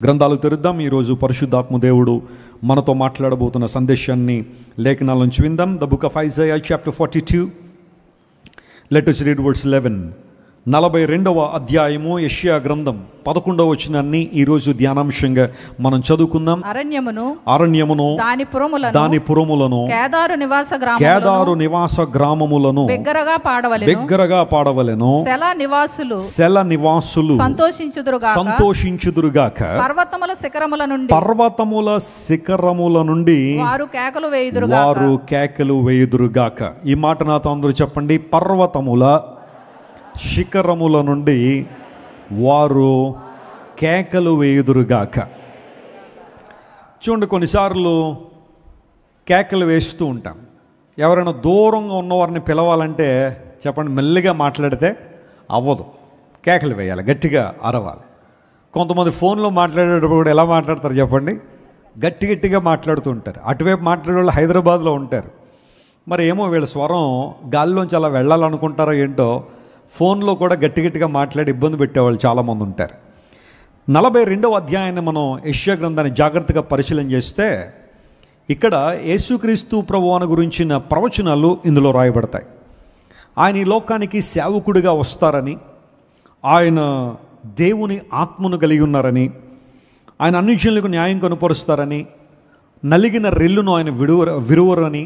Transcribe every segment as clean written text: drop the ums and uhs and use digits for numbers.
గ్రంథాలు తెరుద్దాం. ఈరోజు పరిశుద్ధాత్మ దేవుడు మనతో మాట్లాడబోతున్న సందేశాన్ని లేఖనాల నుంచి విందాం. The book of Isaiah chapter 42. Let us read verse 11. 42వ అధ్యాయము యెషయా గ్రంథం 11వ వచనాన్ని ఈరోజు ధ్యానాంశంగా మనం చదువుకుందాం. అరణ్యమును దాని పురములను కేదారు నివాస గ్రామములను బిగ్గరగా పాడవలెను. శెల నివాసులు సంతోషించుదురుగాక. పర్వతముల శిఖరముల నుండి వారు కేకలు వేయుదురుగాక. ఈ మాట నాతో అందరూ చెప్పండి. పర్వతముల శిఖరముల నుండి వారు కేకలు వేయుదురుగాక. చూడండి, కొన్నిసార్లు కేకలు వేస్తూ ఉంటాం. ఎవరైనా దూరంగా ఉన్నవారిని పిలవాలంటే చెప్పండి, మెల్లిగా మాట్లాడితే అవ్వదు, కేకలు వేయాలి, గట్టిగా అరవాలి. కొంతమంది ఫోన్లో మాట్లాడేటప్పుడు కూడా ఎలా మాట్లాడతారు చెప్పండి, గట్టిగా మాట్లాడుతూ ఉంటారు. అటువైపు మాట్లాడే వాళ్ళు హైదరాబాద్లో ఉంటారు. మరి ఏమో వీళ్ళ స్వరం గాలిలోంచి అలా వెళ్ళాలనుకుంటారో ఏంటో, ఫోన్లో కూడా గట్టిగా మాట్లాడి ఇబ్బంది పెట్టేవాళ్ళు చాలామంది ఉంటారు. 42వ అధ్యాయాన్ని మనం యెషయా గ్రంథాన్ని జాగ్రత్తగా పరిశీలన చేస్తే ఇక్కడ యేసుక్రీస్తు ప్రభువును గురించిన ప్రవచనాలు ఇందులో రాయబడతాయి. ఆయన ఈ లోకానికి సేవకుడిగా వస్తారని, ఆయన దేవుని ఆత్మను కలిగి ఉన్నారని, ఆయన అన్ని జనులకు న్యాయం కనుపరుస్తారని, నలిగిన రెల్లును ఆయన విరువరని,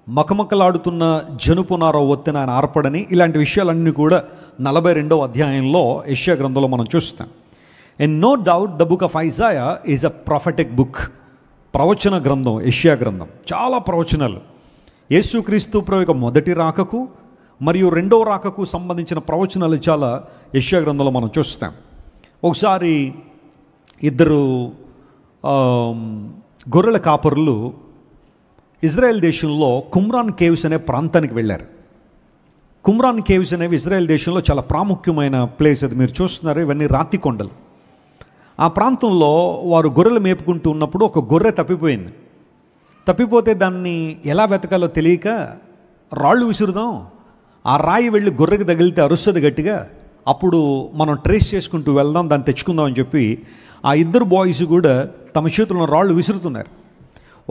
మకమకలాడుతున్న జనుపునారో ఒత్తిన ఆయన ఆర్పడని, ఇలాంటి విషయాలన్నీ కూడా 42వ అధ్యాయంలో యెషయా గ్రంథంలో మనం చూస్తాం. And no doubt the book of Isaiah is a prophetic book. ప్రవచన గ్రంథం యెషయా గ్రంథం. చాలా ప్రవచనాలు యేసుక్రీస్తు ప్రభు యొక్క మొదటి రాకకు మరియు రెండవ రాకకు సంబంధించిన ప్రవచనాలు చాలా యెషయా గ్రంథంలో మనం చూస్తాం. ఒకసారి ఇద్దరు గొర్రెల కాపరులు ఇజ్రాయెల్ దేశంలో కుమ్రాన్ కేవ్స్ అనే ప్రాంతానికి వెళ్ళారు. కుమ్రాన్ కేవ్స్ అనేవి ఇజ్రాయెల్ దేశంలో చాలా ప్రాముఖ్యమైన ప్లేస్. అది మీరు చూస్తున్నారు, ఇవన్నీ రాతి కొండలు. ఆ ప్రాంతంలో వారు గొర్రెలు మేపుకుంటూ ఉన్నప్పుడు ఒక గొర్రె తప్పిపోయింది. తప్పిపోతే దాన్ని ఎలా వెతకాలో తెలియక రాళ్ళు విసురుదాం, ఆ రాయి వెళ్ళి గొర్రెకి తగిలితే అరుస్తుంది గట్టిగా, అప్పుడు మనం ట్రేస్ చేసుకుంటూ వెళ్దాం, దాన్ని తెచ్చుకుందాం అని చెప్పి ఆ ఇద్దరు బాయ్స్ కూడా తమ చేతుల్లో రాళ్ళు విసురుతున్నారు.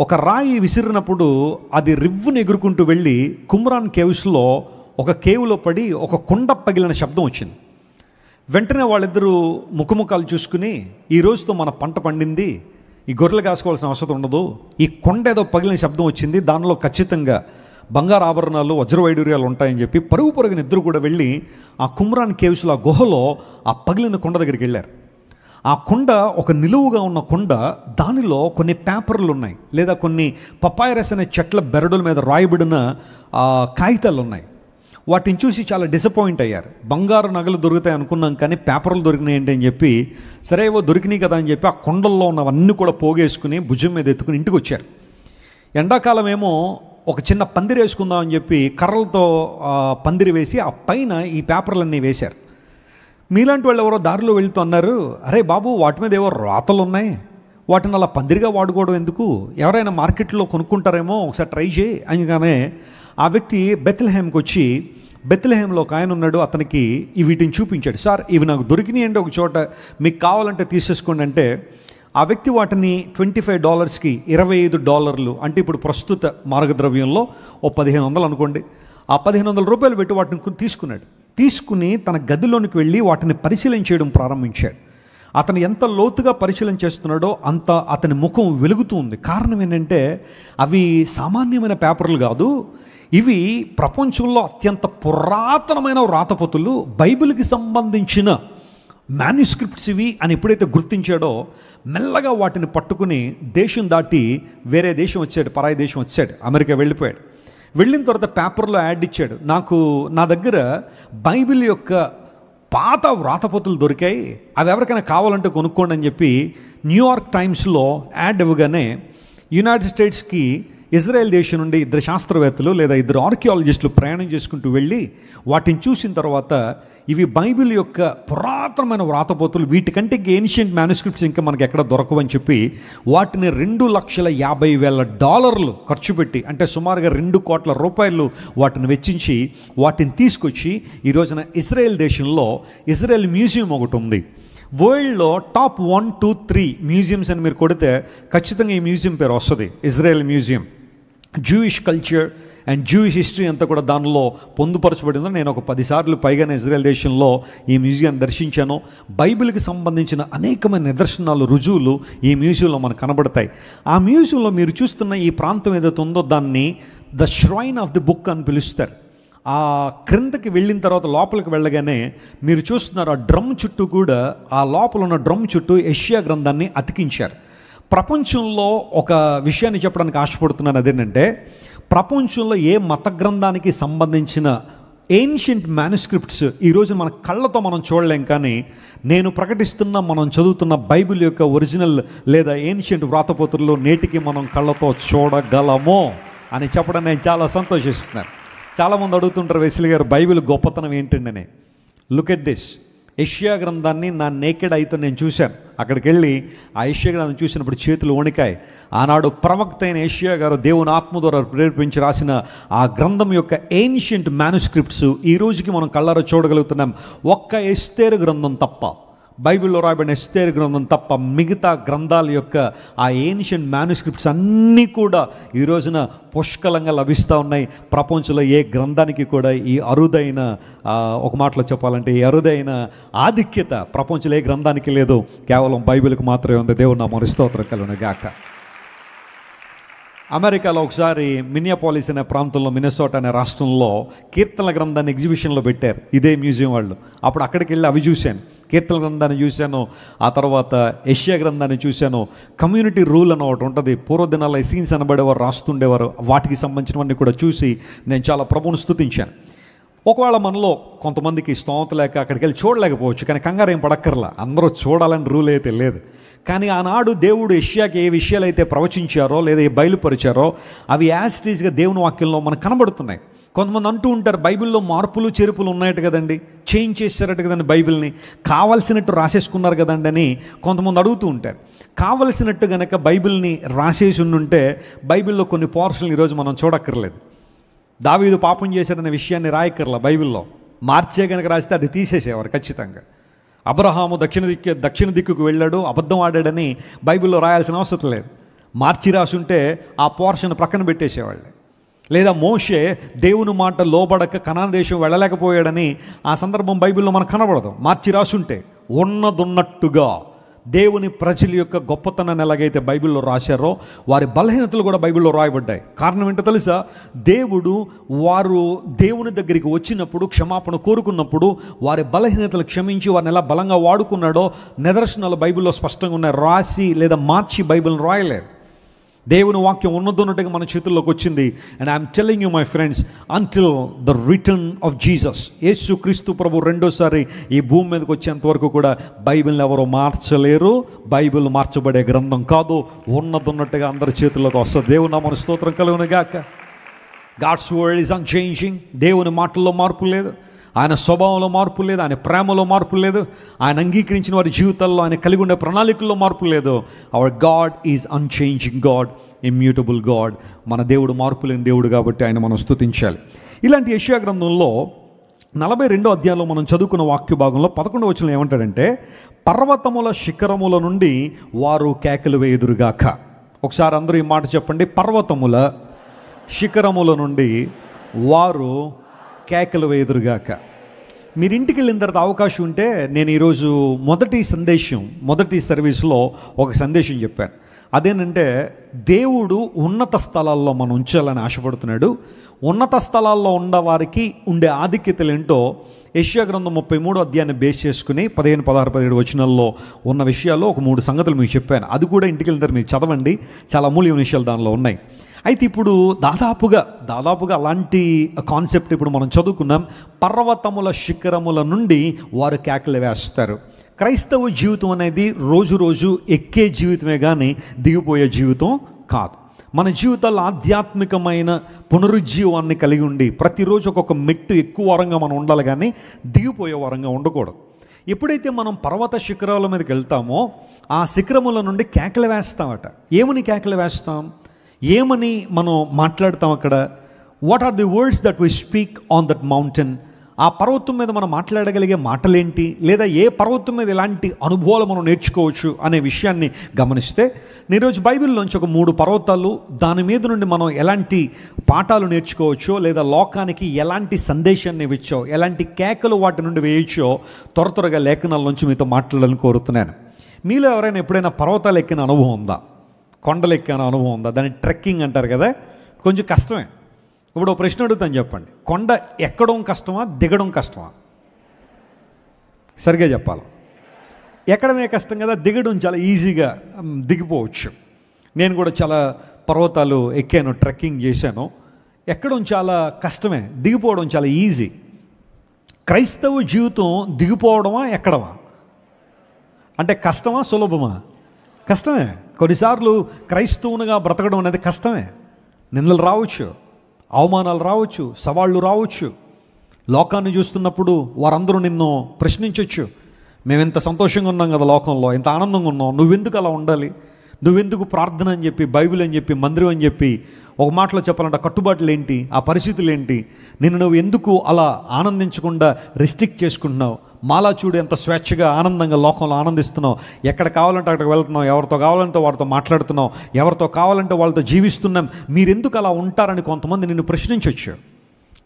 ఒక రాయి విసిరినప్పుడు అది రివ్వును ఎగురుకుంటూ వెళ్ళి కుమ్రాన్ కేవ్స్లో ఒక కేవ్లో పడి ఒక కొండ పగిలిన శబ్దం వచ్చింది. వెంటనే వాళ్ళిద్దరూ ముఖముఖాలు చూసుకుని, ఈ రోజుతో మన పంట పండింది, ఈ గొర్రెలు కాసుకోవాల్సిన అవసరం ఉండదు, ఈ కొండ ఏదో పగిలిన శబ్దం వచ్చింది, దానిలో ఖచ్చితంగా బంగారు ఆభరణాలు వజ్రవైడూర్యాలు ఉంటాయని చెప్పి పరుగున ఇద్దరు కూడా వెళ్ళి ఆ కుమ్రాన్ కేవ్స్లో ఆ గుహలో ఆ పగిలిన కొండ దగ్గరికి వెళ్ళారు. ఆ కొండ ఒక నిలువుగా ఉన్న కొండ, దానిలో కొన్ని పేపర్లు ఉన్నాయి, లేదా కొన్ని పపాయరస్ అనే చెట్ల బెరడుల మీద రాయబడిన కాగితాలు ఉన్నాయి. వాటిని చూసి చాలా డిసప్పాయింట్ అయ్యారు. బంగారు నగలు దొరుకుతాయి అనుకున్నాం, కానీ పేపర్లు దొరికినాయి ఏంటి అని చెప్పి, సరే ఏవో దొరికినాయి కదా అని చెప్పి ఆ కొండల్లో ఉన్నవన్నీ కూడా పోగేసుకుని భుజం మీద ఎత్తుకుని ఇంటికి వచ్చారు. ఎండాకాలం ఏమో ఒక చిన్న పందిరి వేసుకుందాం అని చెప్పి కర్రలతో పందిరి వేసి ఆ పైన ఈ పేపర్లన్నీ వేశారు. మీలాంటి వాళ్ళు ఎవరో దారిలో వెళ్తూ అన్నారు, అరే బాబు, వాటి మీద ఏవో రాతలు ఉన్నాయి, వాటిని అలా పందిరిగా వాడుకోవడం ఎందుకు, ఎవరైనా మార్కెట్లో కొనుక్కుంటారేమో, ఒకసారి ట్రై చేయి అనగానే ఆ వ్యక్తి బెత్లెహేమ్కి వచ్చి, బెత్లెహేమ్లో ఒక ఆయన ఉన్నాడు, అతనికి వీటిని చూపించాడు. సార్, ఇవి నాకు దొరికినాయి అండి, ఒక చోట, మీకు కావాలంటే తీసేసుకోండి అంటే ఆ వ్యక్తి వాటిని $25కి $25 అంటే ఇప్పుడు ప్రస్తుత మార్గద్రవ్యంలో ఓ 1500 అనుకోండి, ఆ $1500 పెట్టి వాటిని తీసుకున్నాడు. తీసుకుని తన గదిలోనికి వెళ్ళి వాటిని పరిశీలన చేయడం ప్రారంభించాడు. అతను ఎంత లోతుగా పరిశీలన చేస్తున్నాడో అంత అతని ముఖం వెలుగుతూ ఉంది. కారణం ఏంటంటే అవి సామాన్యమైన పేపర్లు కాదు, ఇవి ప్రపంచంలో అత్యంత పురాతనమైన వ్రాతపొతులు, బైబిల్కి సంబంధించిన మాన్యుస్క్రిప్ట్స్ ఇవి అని ఎప్పుడైతే గుర్తించాడో మెల్లగా వాటిని పట్టుకుని దేశం దాటి వేరే దేశం వచ్చాడు, పరాయి దేశం వచ్చాడు, అమెరికా వెళ్ళిపోయాడు. వెళ్ళిన తర్వాత పేపర్లో యాడ్ ఇచ్చాడు, నా దగ్గర బైబిల్ యొక్క పాత వ్రాతపొతులు దొరికాయి, అవి ఎవరికైనా కావాలంటే కొనుక్కోండి అని చెప్పి న్యూయార్క్ టైమ్స్లో యాడ్ ఇవ్వగానే యునైటెడ్ స్టేట్స్కి ఇజ్రాయెల్ దేశం నుండి ఇద్దరు శాస్త్రవేత్తలు లేదా ఇద్దరు ఆర్కియాలజిస్టులు ప్రయాణం చేసుకుంటూ వెళ్ళి వాటిని చూసిన తర్వాత ఇవి బైబిల్ యొక్క పురాతనమైన వ్రాతపోతులు, వీటికంటే ఏన్షియంట్ మ్యానుస్క్రిప్ట్స్ ఇంకా మనకి ఎక్కడ దొరకవని చెప్పి వాటిని $2,50,000 ఖర్చు పెట్టి, అంటే సుమారుగా $2 కోట్ల వాటిని వెచ్చించి వాటిని తీసుకొచ్చి ఈ రోజున ఇజ్రాయెల్ దేశంలో ఇజ్రాయెల్ మ్యూజియం ఒకటి ఉంది, వరల్డ్లో టాప్ 1, 2, 3 మ్యూజియంస్ అని మీరు కొడితే ఖచ్చితంగా ఈ మ్యూజియం పేరు వస్తుంది, Israel museum. Jewish culture and Jewish history అంతా కూడా దానిలో పొందుపరచబడిందో. నేను ఒక 10 సార్లు పైగానే ఇజ్రాయెల్ దేశంలో ఈ మ్యూజియాన్ని దర్శించాను. బైబిల్కి సంబంధించిన అనేకమైన నిదర్శనాలు, రుజువులు ఈ మ్యూజియంలో మనకు కనబడతాయి. ఆ మ్యూజియంలో మీరు చూస్తున్న ఈ ప్రాంతం ఏదైతే ఉందో దాన్ని the shrine of the book అని పిలుస్తారు. ఆ క్రిందకి వెళ్ళిన తర్వాత లోపలికి వెళ్ళగానే మీరు చూస్తున్నారు, ఆ డ్రమ్ చుట్టూ కూడా, ఆ లోపల ఉన్న డ్రమ్ చుట్టూ యెషయా గ్రంథాన్ని అతికించారు. ప్రపంచంలో ఒక విషయాన్ని చెప్పడానికి ఆశపడుతున్నాను. అదేంటంటే, ప్రపంచంలో ఏ మత గ్రంథానికి సంబంధించిన ఏన్షియంట్ మ్యానుస్క్రిప్ట్స్ ఈరోజు మన కళ్ళతో మనం చూడలేం, కానీ నేను ప్రకటిస్తున్న, మనం చదువుతున్న బైబిల్ యొక్క ఒరిజినల్ లేదా ఏన్షియంట్ వ్రాతపత్రులు నేటికి మనం కళ్ళతో చూడగలము అని చెప్పడం నేను చాలా సంతోషిస్తున్నాను. చాలామంది అడుగుతుంటారు, వెస్లీ గారు బైబిల్ గొప్పతనం ఏంటండి అని. Look at this. యెషయా గ్రంథాన్ని నా నేకెడ్ అయితే నేను చూశాను. అక్కడికి వెళ్ళి ఆ యెషయా గ్రంథం చూసినప్పుడు చేతులు వణికాయి. ఆనాడు ప్రవక్త అయిన యెషయా గారు దేవుని ఆత్మ ద్వారా ప్రేరేపించి రాసిన ఆ గ్రంథం యొక్క ఏన్షియంట్ మ్యానుస్క్రిప్ట్స్ ఈ రోజుకి మనం కళ్ళారా చూడగలుగుతున్నాం. ఒక్క ఎస్తేరు గ్రంథం తప్ప, బైబిల్లో రాయబడిన ఎస్తేరు గ్రంథం తప్ప మిగతా గ్రంథాల యొక్క ఆ ఏన్షియంట్ మ్యానుస్క్రిప్ట్స్ అన్నీ కూడా ఈ రోజున పుష్కలంగా లభిస్తూ ఉన్నాయి. ప్రపంచంలో ఏ గ్రంథానికి కూడా ఈ అరుదైన, ఒక మాటలో చెప్పాలంటే ఈ అరుదైన ఆధిక్యత ప్రపంచంలో ఏ గ్రంథానికి లేదు, కేవలం బైబిల్కి మాత్రమే ఉంది. దేవుని నామమున స్తోత్రం కలుగును గాక. అమెరికాలో ఒకసారి మిన్నియాపాలిస్ అనే ప్రాంతంలో, మినెసోటా అనే రాష్ట్రంలో కీర్తనల గ్రంథాన్ని ఎగ్జిబిషన్లో పెట్టారు ఇదే మ్యూజియం వాళ్ళు. అప్పుడు అక్కడికి వెళ్ళి అవి చూశాను. కీర్తనల గ్రంథాన్ని చూశాను, ఆ తర్వాత యెషయా గ్రంథాన్ని చూశాను. కమ్యూనిటీ రూల్ అని ఒకటి ఉంటుంది, పూర్వదినాల్లో ఎసీన్స్ అనబడేవారు రాస్తుండేవారు. వాటికి సంబంధించినవన్నీ కూడా చూసి నేను చాలా ప్రభువును స్తుతించాను. ఒకవేళ మనలో కొంతమందికి స్తోమత లేక అక్కడికి వెళ్ళి చూడలేకపోవచ్చు, కానీ కంగారు ఏం పడక్కర్లా, అందరూ చూడాలని రూల్ అయితే లేదు. కానీ ఆనాడు దేవుడు యెషయాకి ఏ విషయాలు అయితే ప్రవచించారో లేదా బయలుపరిచారో అవి యాస్టీజ్గా దేవుని వాక్యంలో మనకు కనబడుతున్నాయి. కొంతమంది అంటూ ఉంటారు, బైబిల్లో మార్పులు చేర్పులు ఉన్నాయట కదండి, చేంజ్ చేశారట కదండి, బైబిల్ని కావలసినట్టు రాసేసుకున్నారు కదండి అని కొంతమంది అడుగుతూ ఉంటారు. కావలసినట్టు కనుక బైబిల్ని రాసేసి ఉంటే బైబిల్లో కొన్ని పోర్షన్లు ఈరోజు మనం చూడక్కర్లేదు. దావీదు పాపం చేశాడనే విషయాన్ని రాయక్కర్లా, బైబిల్లో మార్చే కనుక రాస్తే అది తీసేసేవారు ఖచ్చితంగా. అబ్రహాము దక్షిణ దిక్కుకు వెళ్ళాడు, అబద్ధం ఆడాడని బైబిల్లో రాయాల్సిన అవసరం లేదు, మార్చి రాసుంటే ఆ పోర్షన్ ప్రక్కన పెట్టేసేవాళ్ళు. లేదా మోషే దేవుని మాట లోబడక కనాను దేశం వెళ్ళలేకపోయాడని ఆ సందర్భం బైబిల్లో మనకు కనబడదు, మార్చి రాసుంటే. ఉన్నదున్నట్టుగా దేవుని ప్రజల యొక్క గొప్పతనాన్ని ఎలాగైతే బైబిల్లో రాశారో వారి బలహీనతలు కూడా బైబిల్లో రాయబడ్డాయి. కారణం ఏంటో తెలుసా? దేవుడు వారు దేవుని దగ్గరికి వచ్చినప్పుడు, క్షమాపణ కోరుకున్నప్పుడు వారి బలహీనతలు క్షమించి వారిని ఎలా బలంగా వాడుకున్నాడో నిదర్శనాలు బైబిల్లో స్పష్టంగా ఉన్నాయి. రాసి లేదా మార్చి బైబిల్ని రాయలేదు. దేవుని వాక్యం ఉన్నదన్నట్టుగా మన చేతుల్లోకి వచ్చింది. And I'm telling you my friends, until the return of Jesus, Yesu Kristu ప్రభు రెండోసారి ఈ భూమి మీదకి వచ్చేంత వరకు కూడా బైబిల్ని ఎవరో మార్చలేరు. బైబిల్ మార్చబడే గ్రంథం కాదు, ఉన్నదన్నట్టుగా అందరి చేతుల్లోకి వస్తుంది. దేవుని నామమున స్తోత్రం కలుగును గాక. God's word is unchanging. దేవుని మాటల్లో మార్పు లేదు, ఆయన స్వభావంలో మార్పు లేదు, ఆయన ప్రేమలో మార్పు లేదు, ఆయన అంగీకరించిన వారి జీవితాల్లో ఆయన కలిగి ఉండే ప్రణాళికల్లో మార్పు లేదు. Hour God is unchanging God, immutable God. మన దేవుడు మార్పు లేని దేవుడు కాబట్టి ఆయన మనం స్తుతించాలి. ఇలాంటి యెషయా గ్రంథంలో 42వ అధ్యాయంలో మనం చదువుకున్న వాక్య భాగంలో 11వ వచనంలో ఏమంటాడంటే, పర్వతముల శిఖరముల నుండి వారు కేకలు వేయుదురుగాక. ఒకసారి అందరూ ఈ మాట చెప్పండి, పర్వతముల శిఖరముల నుండి వారు కేకలు వేయుదురుగాక. మీరు ఇంటికి వెళ్ళిన తర్వాత అవకాశం ఉంటే, నేను ఈరోజు మొదటి సర్వీస్లో ఒక సందేశం చెప్పాను. అదేంటంటే, దేవుడు ఉన్నత స్థలాల్లో మనం ఉంచాలని ఆశపడుతున్నాడు. ఉన్నత స్థలాల్లో ఉన్నవారికి ఉండే ఆధిక్యతలు ఏంటో యెషయా గ్రంథం 33వ అధ్యాయాన్ని బేస్ చేసుకుని 15, 16, 17 వచనాల్లో ఉన్న విషయాల్లో ఒక 3 సంగతులు మీకు చెప్పాను. అది కూడా ఇంటికి వెళ్ళిన తర్వాత మీరు చదవండి, చాలా అమూల్యమైన విషయాలు దానిలో ఉన్నాయి. అయితే ఇప్పుడు దాదాపుగా అలాంటి కాన్సెప్ట్ ఇప్పుడు మనం చదువుకున్నాం. పర్వతముల శిఖరముల నుండి వారు కేకలు వేస్తారు. క్రైస్తవ జీవితం అనేది రోజు ఎక్కే జీవితమే కానీ దిగిపోయే జీవితం కాదు. మన జీవితాల్లో ఆధ్యాత్మికమైన పునరుజ్జీవాన్ని కలిగి ఉండి ప్రతిరోజు ఒక్కొక్క మెట్టు ఎక్కువ వరంగా మనం ఉండాలి, కానీ దిగిపోయే వరంగా ఉండకూడదు. ఎప్పుడైతే మనం పర్వత శిఖరాల మీదకి వెళ్తామో ఆ శిఖరముల నుండి కేకలు వేస్తామట. ఏమని కేకలు వేస్తాం, ఏమని మనం మాట్లాడతాం అక్కడ? What are the words that we speak on that mountain? ఆ పర్వతం మీద మనం మాట్లాడగలిగే మాటలేంటి, లేదా ఏ పర్వతం మీద ఎలాంటి అనుభవాలు మనం నేర్చుకోవచ్చు అనే విషయాన్ని గమనిస్తే, ఈరోజు బైబిల్లోంచి ఒక 3 పర్వతాలు, దాని మీద నుండి మనం ఎలాంటి పాఠాలు నేర్చుకోవచ్చో, లేదా లోకానికి ఎలాంటి సందేశాన్ని ఇవ్వచ్చో, ఎలాంటి కేకలు వాటి నుండి వేయచ్చో త్వరగా లేఖనాల నుంచి మీతో మాట్లాడాలని కోరుతున్నాను. మీలో ఎవరైనా ఎప్పుడైనా పర్వతాలు ఎక్కిన అనుభవం ఉందా? కొండలు ఎక్కిన అనుభవం ఉందా? దాన్ని ట్రెక్కింగ్ అంటారు కదా, కొంచెం కష్టమే. ఇప్పుడు ఒక ప్రశ్న అడుగుతాను, చెప్పండి. కొండ ఎక్కడం కష్టమా, దిగడం కష్టమా? సరిగ్గా చెప్పాలి. ఎక్కడమే కష్టం కదా, దిగడం చాలా ఈజీగా దిగిపోవచ్చు. నేను కూడా చాలా పర్వతాలు ఎక్కాను, ట్రెక్కింగ్ చేశాను. ఎక్కడం చాలా కష్టమే, దిగిపోవడం చాలా ఈజీ. క్రైస్తవ జీవితం దిగిపోవడమా, ఎక్కడమా? అంటే కష్టమా, సులభమా? కష్టమే. కొన్నిసార్లు క్రైస్తవునిగా బ్రతకడం అనేది కష్టమే. నిందలు రావచ్చు, అవమానాలు రావచ్చు, సవాళ్ళు రావచ్చు. లోకాన్ని చూస్తున్నప్పుడు వారందరూ నిన్ను ప్రశ్నించవచ్చు. మేము ఎంత సంతోషంగా ఉన్నాం కదా లోకంలో, ఎంత ఆనందంగా ఉన్నాం, నువ్వెందుకు అలా ఉండాలి, నువ్వెందుకు ప్రార్థన అని చెప్పి, బైబిల్ అని చెప్పి, మందిరం అని చెప్పి, ఒక మాటలో చెప్పాలంటే కట్టుబాట్లు ఏంటి, ఆ పరిస్థితులు ఏంటి, నువ్వు ఎందుకు అలా ఆనందించకుండా రెస్ట్రిక్ట్ చేసుకుంటున్నావు, మాలా చూడు ఎంత స్వేచ్ఛగా ఆనందంగా లోకంలో ఆనందిస్తున్నావు, ఎక్కడ కావాలంటే అక్కడికి వెళ్తున్నావు, ఎవరితో కావాలంటే వారితో మాట్లాడుతున్నావు, ఎవరితో కావాలంటే వాళ్ళతో జీవిస్తున్నాం, మీరెందుకు అలా ఉంటారని కొంతమంది నిన్ను ప్రశ్నించవచ్చు.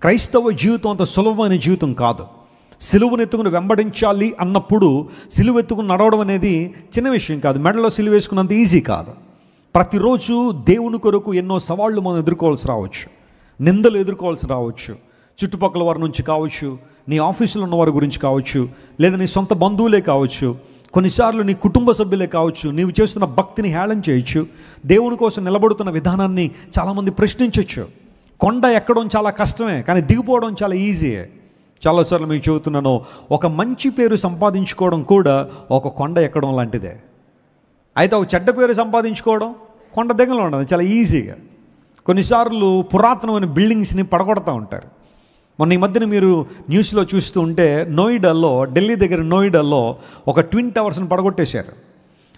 క్రైస్తవ జీవితం అంత సులభమైన జీవితం కాదు. సిలువనెత్తుకుని వెంబడించాలి అన్నప్పుడు సిలువెత్తుకుని నడవడం అనేది చిన్న విషయం కాదు, మెడలో సిలువ వేసుకున్నంత ఈజీ కాదు. ప్రతిరోజు దేవుని కొరకు ఎన్నో సవాళ్ళు మనం ఎదుర్కోవాల్సి రావచ్చు, నిందలు ఎదుర్కోవాల్సి రావచ్చు. చుట్టుపక్కల వారి నుంచి కావచ్చు, నీ ఆఫీసులో ఉన్న వారి గురించి కావచ్చు, లేదా నీ సొంత బంధువులే కావచ్చు, కొన్నిసార్లు నీ కుటుంబ సభ్యులే కావచ్చు. నీవు చేస్తున్న భక్తిని హేళన చేయొచ్చు, దేవుని కోసం నిలబడుతున్న విధానాన్ని చాలామంది ప్రశ్నించవచ్చు. కొండ ఎక్కడం చాలా కష్టమే, కానీ దిగిపోవడం చాలా ఈజీయే. చాలాసార్లు మీకు చెబుతున్నాను, ఒక మంచి పేరు సంపాదించుకోవడం కూడా ఒక కొండ ఎక్కడం లాంటిదే. అయితే ఒక చెడ్డ పేరు సంపాదించుకోవడం కొండ దిగలో ఉండదు, చాలా ఈజీగా. కొన్నిసార్లు పురాతనమైన బిల్డింగ్స్ని పడగొడతా ఉంటారు. మొన్న ఈ మధ్యన మీరు న్యూస్లో చూస్తూ ఉంటే, నోయిడాలో, ఢిల్లీ దగ్గర నోయిడాలో ఒక ట్విన్ టవర్స్ని పడగొట్టేశారు.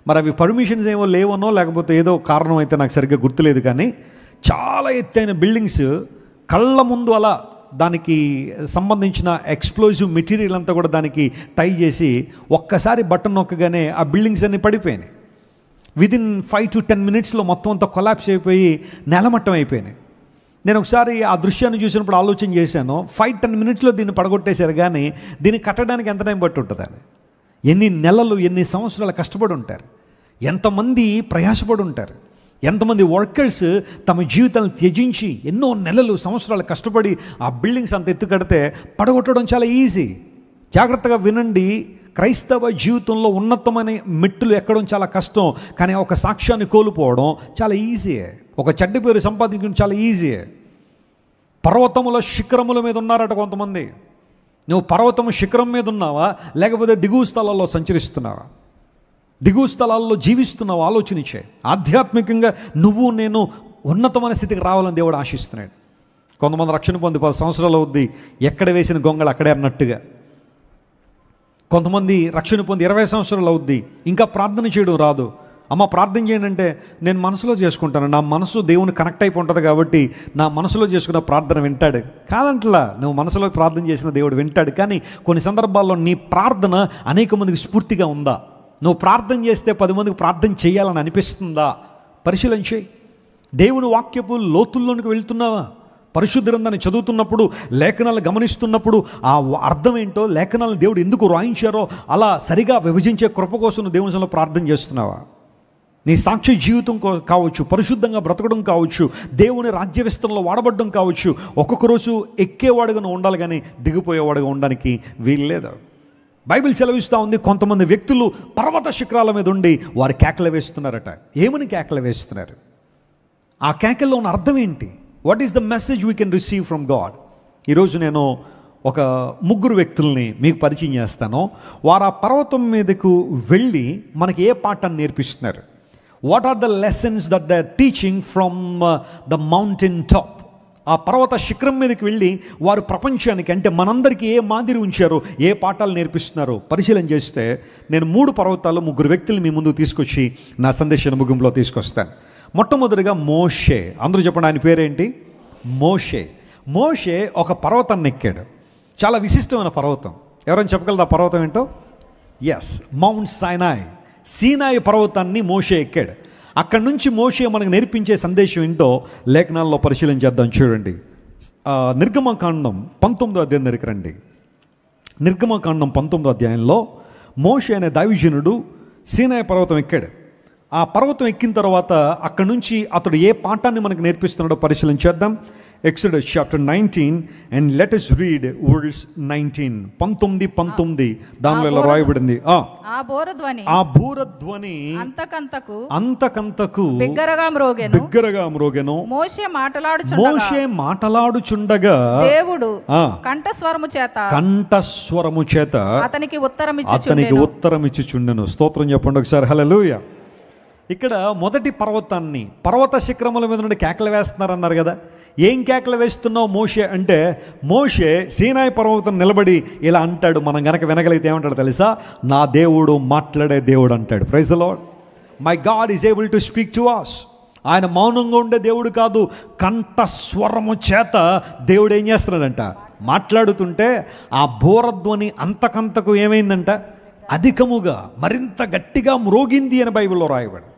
మరి అవి పర్మిషన్స్ ఏమో లేవనో, లేకపోతే ఏదో కారణం అయితే నాకు సరిగ్గా గుర్తులేదు, కానీ చాలా ఎత్తైన బిల్డింగ్స్ కళ్ళ ముందు అలా దానికి సంబంధించిన ఎక్స్ప్లోజివ్ మెటీరియల్ అంతా కూడా దానికి టై చేసి ఒక్కసారి బటన్ నొక్కగానే ఆ బిల్డింగ్స్ అన్నీ పడిపోయినాయి. విదిన్ 5 to 10 minutesలో మొత్తం అంతా కొలాప్స్ అయిపోయి నేలమట్టం అయిపోయినాయి. నేను ఒకసారి ఆ దృశ్యాన్ని చూసినప్పుడు ఆలోచన చేశాను, 5-10 minutesలో దీన్ని పడగొట్టేశారు, కానీ దీన్ని కట్టడానికి ఎంత టైం పట్టి ఉంటుందని. ఎన్ని నెలలు, ఎన్ని సంవత్సరాలు కష్టపడి ఉంటారు, ఎంతమంది ప్రయాసపడి ఉంటారు, ఎంతమంది వర్కర్స్ తమ జీవితాలను త్యజించి ఎన్నో నెలలు, సంవత్సరాలు కష్టపడి ఆ బిల్డింగ్స్ అంత ఎత్తు కడితే పడగొట్టడం చాలా ఈజీ. జాగ్రత్తగా వినండి, క్రైస్తవ జీవితంలో ఉన్నతమైన మెట్టులు ఎక్కడం చాలా కష్టం, కానీ ఒక సాక్ష్యాన్ని కోల్పోవడం చాలా ఈజీయే. ఒక చెడ్డ పేరు సంపాదించడం చాలా ఈజీయే. పర్వతముల శిఖరముల మీద ఉన్నారట కొంతమంది. నువ్వు పర్వతము శిఖరం మీద ఉన్నావా, లేకపోతే దిగువ స్థలాల్లో సంచరిస్తున్నావా, దిగువ స్థలాల్లో జీవిస్తున్నావు? ఆలోచనిచ్చే. ఆధ్యాత్మికంగా నువ్వు నేను ఉన్నతమైన స్థితికి రావాలని దేవుడు ఆశిస్తున్నాడు. కొంతమంది రక్షణ పొంది 10 సంవత్సరాలు అవుద్ది, ఎక్కడ వేసిన గొంగళి అక్కడే అన్నట్టుగా. కొంతమంది రక్షణ పొంది 20 సంవత్సరాలు అవుద్ది, ఇంకా ప్రార్థన చేయడం రాదు. అమ్మ ప్రార్థన చేయండి అంటే, నేను మనసులో చేసుకుంటాను, నా మనసు దేవుని కనెక్ట్ అయిపోయి ఉంటుంది కాబట్టి నా మనసులో చేసుకున్న ప్రార్థన వింటాడు. కాదంటలా, నువ్వు మనసులో ప్రార్థన చేసిన దేవుడు వింటాడు, కానీ కొన్ని సందర్భాల్లో నీ ప్రార్థన అనేక మందికి స్ఫూర్తిగా ఉందా? నువ్వు ప్రార్థన చేస్తే 10 మందికి ప్రార్థన చేయాలని అనిపిస్తుందా? పరిశీలన చేయి. దేవుని వాక్యపు లోతుల్లోనికి వెళ్తున్నావా? పరిశుద్ధ గ్రంథాన్ని చదువుతున్నప్పుడు, లేఖనాలు గమనిస్తున్నప్పుడు ఆ అర్థం ఏంటో, లేఖనాలను దేవుడు ఎందుకు రాయించారో అలా సరిగా విభజించే కృప కోసం నువ్వు దేవుని సన్నిధిలో ప్రార్థన చేస్తున్నావా? నీ సాక్ష్య జీవితం కావచ్చు, పరిశుద్ధంగా బ్రతకడం కావచ్చు, దేవుని రాజ్య విస్తరణలో వాడబడడం కావచ్చు. ఒక్కొక్క రోజు ఎక్కేవాడుగా నువ్వు ఉండాలి, కానీ దిగిపోయేవాడుగా ఉండడానికి వీల్లేదు. బైబిల్ సెలవిస్తూ ఉంది, కొంతమంది వ్యక్తులు పర్వత శిఖరాల మీద ఉండి వారు కేకలు వేస్తున్నారట. ఏమని కేకలు వేస్తున్నారు? ఆ కేకల్లో ఉన్న అర్థం ఏంటి? What is the message we can receive from God? ఈరోజు నేను ఒక 3 వ్యక్తుల్ని మీకు పరిచయం చేస్తాను. వారు ఆ పర్వతం మీదకు వెళ్ళి మనకి ఏ పాఠాన్ని నేర్పిస్తున్నారు? What are the lessons that they are teaching from the mountain top? ఆ పర్వత శిఖరం మీదకి వెళ్ళి వారు ప్రపంచానికి, అంటే మనందరికీ ఏ మాదిరి ఉంచారో, ఏ పాఠాలు నేర్పిస్తున్నారో పరిశీలన చేస్తే, నేను 3 పర్వతాలు 3 వ్యక్తులు మీ ముందుకు తీసుకొచ్చి నా సందేశాన్ని ముగింపులో తీసుకొస్తాను. మొట్టమొదటిగా మోషే. అందరూ చెప్పండి, ఆయన పేరేంటి? మోషే. మోషే ఒక పర్వతాన్ని ఎక్కాడు. చాలా విశిష్టమైన పర్వతం. ఎవరైనా చెప్పగలరా పర్వతం ఏంటో? Yes, mount సైనాయ్. సీనాయి పర్వతాన్ని మోషే ఎక్కాడు. అక్కడి నుంచి మోషే మనకు నేర్పించే సందేశం ఏంటో లేఖనాల్లో పరిశీలన చేద్దాం. చూడండి, నిర్గమకాండం 19వ అధ్యాయం దగ్గరికి రండి. నిర్గమకాండం 19వ అధ్యాయంలో మోషే అనే దైవజనుడు సీనాయి పర్వతం ఎక్కాడు. ఆ పర్వతం ఎక్కిన తర్వాత అక్కడి నుంచి అతడు ఏ పాఠాన్ని మనకు నేర్పిస్తున్నాడో పరిశీలన చేద్దాం. Exodus chapter 19 and let us read verse 19. 19 దానిలో ఇలా రాయబడింది. ఆ బూరధ్వని అంతకంతకు బిగ్గరగా మ్రోగెను. మోషే మాటలాడుచుండగా దేవుడు కంఠస్వరము చేత అతనికి ఉత్తరం ఇచ్చుచుండెను. స్తోత్రం చెప్పండి ఒకసారి. హల్లెలూయా. ఇక్కడ మొదటి పర్వతాన్ని, పర్వత శిఖరముల మీద నుండి కేకలు వేస్తున్నారన్నారు కదా. ఏం కేకలు వేస్తున్నావు మోషే అంటే, మోషే సీనాయి పర్వతం నిలబడి ఇలా అంటాడు. మనం గనక వినగలిగితే ఏమంటాడు తెలుసా? నా దేవుడు మాట్లాడే దేవుడు అంటాడు. Praise the lord. My God is able to speak to us. ఆయన మౌనంగా ఉండే దేవుడు కాదు, కంఠస్వరము చేత దేవుడు ఏం చేస్తున్నాడంట? మాట్లాడుతుంటే ఆ బూరధ్వని అంతకంతకు ఏమైందంట? అధికముగా, మరింత గట్టిగా మ్రోగింది అని బైబిల్లో రాయబడి.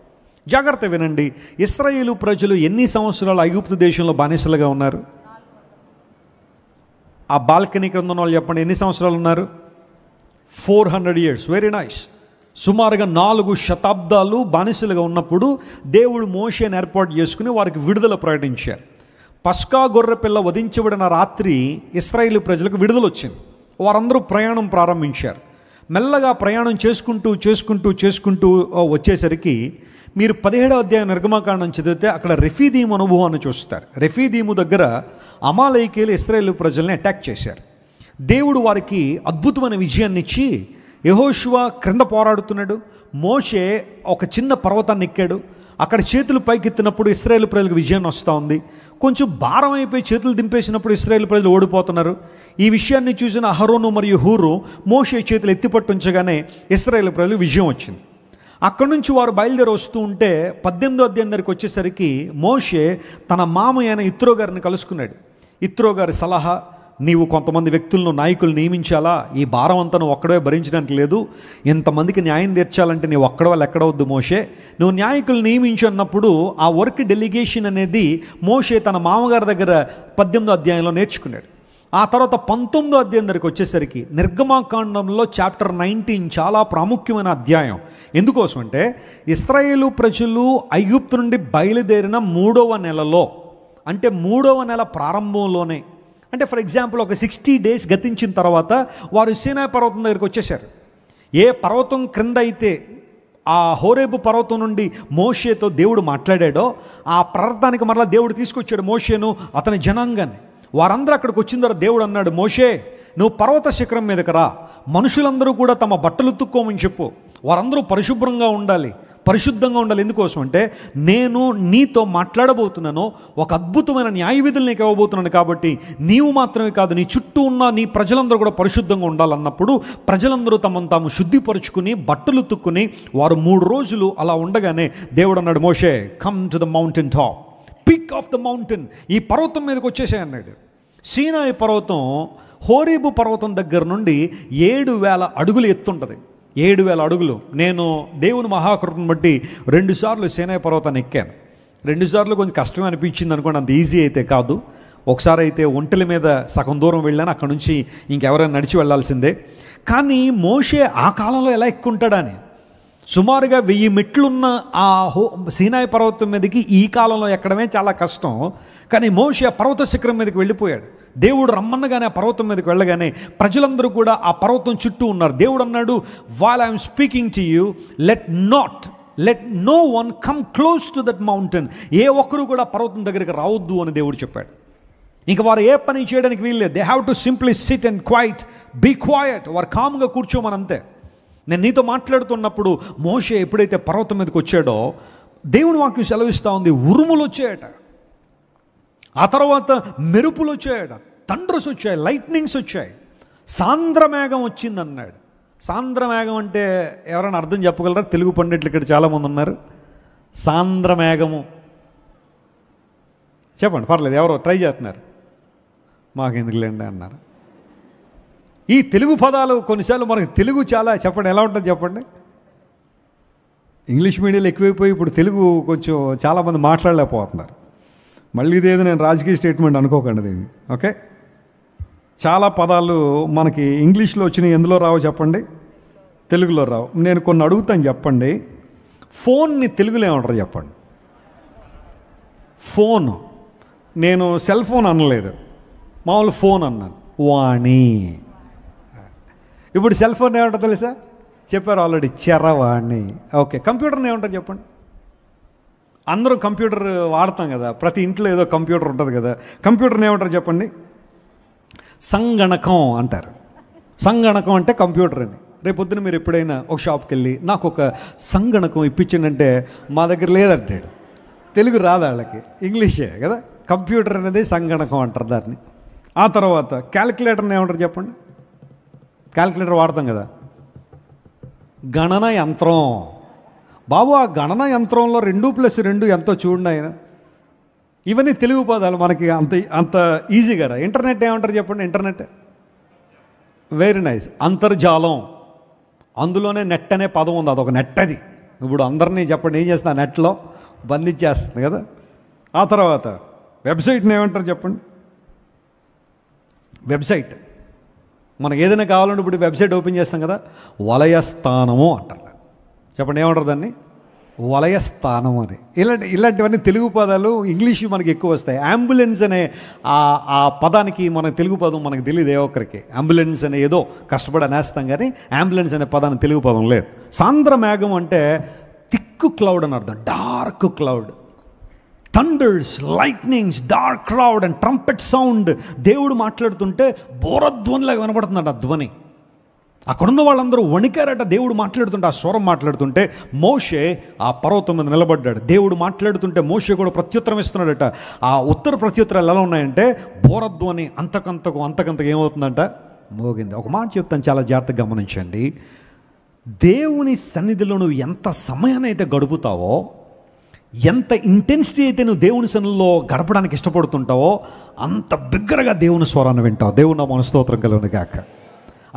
జాగ్రత్త వినండి. ఇశ్రాయేలు ప్రజలు ఎన్ని సంవత్సరాలు ఐగుప్తు దేశంలో బానిసలుగా ఉన్నారు? ఆ బాల్కనీ క్రింద ఉన్న వాళ్ళు చెప్పండి, ఎన్ని సంవత్సరాలు ఉన్నారు? 400 years. Very nice. సుమారుగా 4 శతాబ్దాలు బానిసలుగా ఉన్నప్పుడు దేవుడు మోషేని ఏర్పాటు చేసుకుని వారికి విడుదల ప్రకటించారు. పస్కా గొర్రె పిల్ల వధించబడిన రాత్రి ఇశ్రాయేలు ప్రజలకు విడుదల వచ్చింది. వారందరూ ప్రయాణం ప్రారంభించారు. మెల్లగా ప్రయాణం చేసుకుంటూ వచ్చేసరికి మీరు 17వ అధ్యాయం నిర్గమకాండం చదివితే అక్కడ రెఫీదీము అనుభవాన్ని చూస్తారు. రెఫీదీము దగ్గర అమాలేకీయులు ఇశ్రాయేలు ప్రజల్ని అటాక్ చేశారు. దేవుడు వారికి అద్భుతమైన విజయాన్ని ఇచ్చి యెహోషువ క్రింద పోరాడుతున్నాడు. మోషే ఒక చిన్న పర్వతాన్ని ఎక్కాడు. అక్కడ చేతులు పైకెత్తినప్పుడు ఇశ్రాయేలు ప్రజలకు విజయం వస్తూ ఉంది. కొంచెం భారం అయిపోయి చేతులు దింపేసినప్పుడు ఇశ్రాయేలు ప్రజలు ఓడిపోతున్నారు. ఈ విషయాన్ని చూసిన అహరోను మరియు హూరు మోషే చేతులు ఎత్తిపట్టుంచగానే ఇశ్రాయేలు ప్రజలు విజయం వచ్చింది. అక్కడి నుంచి వారు బయలుదేరి వస్తూ ఉంటే 18వ అధ్యాయం దగ్గరికి వచ్చేసరికి మోషే తన మామయ్య అయిన ఇత్రో గారిని కలుసుకున్నాడు. ఇత్రో గారి సలహా, నీవు కొంతమంది వ్యక్తులను నాయకులు నియమించాలా, ఈ భారం అంతా నువ్వు ఒక్కడే భరించడానికి లేదు, ఇంతమందికి న్యాయం తీర్చాలంటే నీవు ఒక్కడ వాళ్ళు ఎక్కడవద్దు మోషే, నువ్వు నాయకులు నియమించు అన్నప్పుడు ఆ వర్క్ డెలిగేషన్ అనేది మోషే తన మామగారి దగ్గర 18వ అధ్యాయంలో నేర్చుకున్నాడు. ఆ తర్వాత 19వ అధ్యాయం దగ్గరికి వచ్చేసరికి నిర్గమకాండంలో చాప్టర్ 19 చాలా ప్రాముఖ్యమైన అధ్యాయం. ఎందుకోసం అంటే ఇశ్రాయేలు ప్రజలు ఐగుప్తు నుండి బయలుదేరిన 3వ నెలలో, అంటే 3వ నెల ప్రారంభంలోనే, అంటే ఫర్ ఎగ్జాంపుల్ ఒక 60 days గతించిన తర్వాత వారు సీనాయి పర్వతం దగ్గరికి వచ్చేసారు. ఏ పర్వతం క్రింద అయితే ఆ హోరేబు పర్వతం నుండి మోషేతో దేవుడు మాట్లాడాడో ఆ పర్వతానికి మరలా దేవుడు తీసుకొచ్చాడు మోషేను, అతని జనాంగాన్ని. వారందరూ అక్కడికి వచ్చిన తర్వాత దేవుడు అన్నాడు, మోషే నువ్వు పర్వత శిఖరం మీదకి రా, మనుషులందరూ కూడా తమ బట్టలు ఉతుక్కోమని చెప్పు, వారందరూ పరిశుభ్రంగా ఉండాలి, పరిశుద్ధంగా ఉండాలి. ఎందుకోసం అంటే నేను నీతో మాట్లాడబోతున్నాను, ఒక అద్భుతమైన న్యాయ విధులు నీకు ఇవ్వబోతున్నాను, కాబట్టి నీవు మాత్రమే కాదు నీ చుట్టూ ఉన్న నీ ప్రజలందరూ కూడా పరిశుద్ధంగా ఉండాలన్నప్పుడు ప్రజలందరూ తమను తాము శుద్ధిపరుచుకుని బట్టలు ఉతుక్కుని వారు 3 రోజులు అలా ఉండగానే దేవుడు అన్నాడు, Moshe come to the mountain top, peak of the mountain, ఈ పర్వతం మీదకి వచ్చేసాయి అన్నాడు. సీనాయి పర్వతం హోరేబు పర్వతం దగ్గర నుండి 7,000 అడుగులు ఎత్తుంటుంది. 7,000 అడుగులు. నేను దేవుని మహాకృపను బట్టి 2 సార్లు సీనాయి పర్వతాన్ని ఎక్కాను. 2 సార్లు కొంచెం కష్టం అనిపించింది అనుకోండి, అంత ఈజీ అయితే కాదు. ఒకసారి అయితే ఒంటెల మీద సగం దూరం వెళ్ళాను, అక్కడ నుంచి ఇంకెవరైనా నడిచి వెళ్ళాల్సిందే. కానీ మోషే ఆ కాలంలో ఎలా ఎక్కుంటాడని, సుమారుగా 1000 మెట్లున్న ఆ సీనాయి పర్వతం మీదకి ఈ కాలంలో ఎక్కడమే చాలా కష్టం. కానీ మోషే ఆ పర్వత శిఖరం మీదకి వెళ్ళిపోయాడు. దేవుడు రమ్మన్నగానే ఆ పర్వతం మీదకి వెళ్ళగానే ప్రజలందరూ కూడా ఆ పర్వతం చుట్టూ ఉన్నారు. దేవుడు అన్నాడు, while I am speaking to you, let no one come close to that mountain. ఏ ఒక్కరు కూడా పర్వతం దగ్గరికి రావద్దు అని దేవుడు చెప్పాడు. ఇంక వారు ఏ పని చేయడానికి వీల్లేదు. They have to simply sit and quiet, be quiet. వారు కామ్గా కూర్చోమని అంతే. నేను నీతో మాట్లాడుతున్నప్పుడు మోషే ఎప్పుడైతే పర్వతం మీదకి వచ్చాడో దేవుని వాక్యం సెలవిస్తూ ఉంది, ఉరుములు వచ్చాయట, ఆ తర్వాత మెరుపులు వచ్చాయట, థండర్స్ వచ్చాయి, లైట్నింగ్స్ వచ్చాయి, సాంద్రమేఘం వచ్చింది అన్నాడు. సాంద్రమేఘం అంటే ఎవరైనా అర్థం చెప్పగలరా? తెలుగు పండితులు ఇక్కడ చాలామంది ఉన్నారు. సాంద్రమేఘము చెప్పండి, పర్లేదు, ఎవరో ట్రై చేస్తున్నారు, మాకెందుకులేండి అన్నారు. ఈ తెలుగు పదాలు కొన్నిసార్లు మనకి తెలుగు చాలా చెప్పండి ఎలా ఉంటుంది చెప్పండి. ఇంగ్లీష్ మీడియంలో ఎక్కువైపోయి ఇప్పుడు తెలుగు కొంచెం చాలామంది మాట్లాడలేకపోతున్నారు. మళ్ళీ ఇదేదో నేను రాజకీయ స్టేట్మెంట్ అనుకోకండి దీన్ని, ఓకే. చాలా పదాలు మనకి ఇంగ్లీష్లో వచ్చినాయి, ఎందులో రావు చెప్పండి, తెలుగులో రావు. నేను కొన్ని అడుగుతాను చెప్పండి. ఫోన్ని తెలుగులో ఏమంటారు చెప్పండి? ఫోన్, నేను సెల్ ఫోన్ అనలేదు, మామూలు ఫోన్ అన్నాను, వాణి. ఇప్పుడు సెల్ ఫోన్ ఏమంటారు తెలుసా? చెప్పారు ఆల్రెడీ, చరవాణి. ఓకే, కంప్యూటర్ని ఏమంటారు చెప్పండి? అందరూ కంప్యూటర్ వాడతాం కదా, ప్రతి ఇంట్లో ఏదో కంప్యూటర్ ఉంటుంది కదా. కంప్యూటర్ని ఏమంటారు చెప్పండి? సంగణకం అంటారు. సంగణకం అంటే కంప్యూటర్ అని. రేపొద్దున మీరు ఎప్పుడైనా ఒక షాప్కి వెళ్ళి నాకు ఒక సంగణకం ఇప్పించిందంటే మా దగ్గర లేదంటాడు. తెలుగు రాదు వాళ్ళకి, ఇంగ్లీషే కదా. కంప్యూటర్ అనేది సంగణకం అంటారు దాన్ని. ఆ తర్వాత క్యాలిక్యులేటర్ని ఏమంటారు చెప్పండి? క్యాలిక్యులేటర్ వాడతాం కదా, గణన యంత్రం. బాబు ఆ గణన యంత్రంలో 2+2 ఎంతో చూడండి ఆయన. ఇవన్నీ తెలుగు పదాలు మనకి అంత ఈజీగా రా. ఇంటర్నెట్ ఏమంటారు చెప్పండి? Internet, very nice. అంతర్జాలం, అందులోనే నెట్ అనే పదం ఉంది, అదొక నెట్. అది ఇప్పుడు అందరినీ చెప్పండి ఏం చేస్తుంది, ఆ నెట్లో బంధించేస్తుంది కదా. ఆ తర్వాత వెబ్సైట్ని ఏమంటారు చెప్పండి? వెబ్సైట్, మనకు ఏదైనా కావాలంటే ఇప్పుడు వెబ్సైట్ ఓపెన్ చేస్తాం కదా, వలయస్థానము అంటారు. చెప్పండి ఏమంటారు దాన్ని? వలయస్థానం అని. ఇలాంటివన్నీ తెలుగు పదాలు. ఇంగ్లీష్ మనకి ఎక్కువ వస్తాయి. అంబులెన్స్ అనే ఆ పదానికి మన తెలుగు పదం మనకు తెలియదు ఏ ఒక్కరికి. అంబులెన్స్ అనే ఏదో కష్టపడి అనేస్తాం కానీ అంబులెన్స్ అనే పదానికి తెలుగు పదం లేదు. సాంద్ర మేఘం అంటే థిక్ క్లౌడ్ అని అర్థం, dark cloud. Thunders, lightnings, dark cloud and trumpet sound. దేవుడు మాట్లాడుతుంటే బోరధ్వనిలాగా వినపడుతుందంట ఆ ధ్వని. అక్కడున్న వాళ్ళందరూ వణికారట దేవుడు మాట్లాడుతుంటే, ఆ స్వరం మాట్లాడుతుంటే. మోషే ఆ పర్వతం మీద నిలబడ్డాడు. దేవుడు మాట్లాడుతుంటే మోషే కూడా ప్రత్యుత్తరం ఇస్తున్నాడట. ఆ ఉత్తర ప్రత్యుత్తరాలు ఎలా ఉన్నాయంటే బోరధ్వని అంతకంతకు ఏమవుతుందంట, మోగింది. ఒక మాట చెప్తాను, చాలా జాగ్రత్తగా గమనించండి. దేవుని సన్నిధిలో నువ్వు ఎంత సమయాన్ని అయితే గడుపుతావో, ఎంత ఇంటెన్సిటీ అయితే నువ్వు దేవుని సన్నిధిలో గడపడానికి ఇష్టపడుతుంటావో, అంత బిగ్గరగా దేవుని స్వరాన్ని వింటావు. దేవుని నామమున స్తోత్రం కలుగును గాక.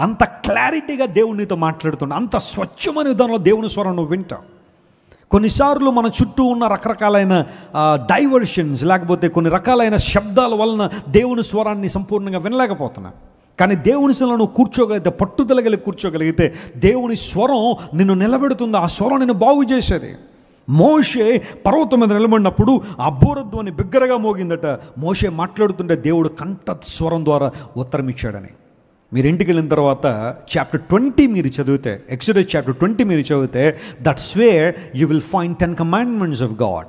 అంత క్లారిటీగా దేవుడు నీతో మాట్లాడుతుంటావు, అంత స్వచ్ఛమైన విధానంలో దేవుని స్వరం నువ్వు వింటావు. కొన్నిసార్లు మన చుట్టూ ఉన్న రకరకాలైన డైవర్షన్స్, లేకపోతే కొన్ని రకాలైన శబ్దాల వలన దేవుని స్వరాన్ని సంపూర్ణంగా వినలేకపోతున్నావు. కానీ దేవుని సన్నిధిలో నువ్వు కూర్చోగలిగితే, పట్టుదల కలిగి కూర్చోగలిగితే, దేవుని స్వరం నిన్ను నిలబెడుతుంది. ఆ స్వరం నిన్ను బాగు చేసేది. మోషే పర్వతం మీద నిలబడినప్పుడు ఆ బూరధ్వని బిగ్గరగా మోగిందట. మోషే మాట్లాడుతుంటే దేవుడు కంఠ స్వరం ద్వారా ఉత్తరం ఇచ్చాడని. మీరు ఇంటికి వెళ్ళిన తర్వాత చాప్టర్ 20 మీరు చదివితే, ఎక్సోడస్ చాప్టర్ 20 మీరు చదివితే, that's where you will find 10 commandments of God.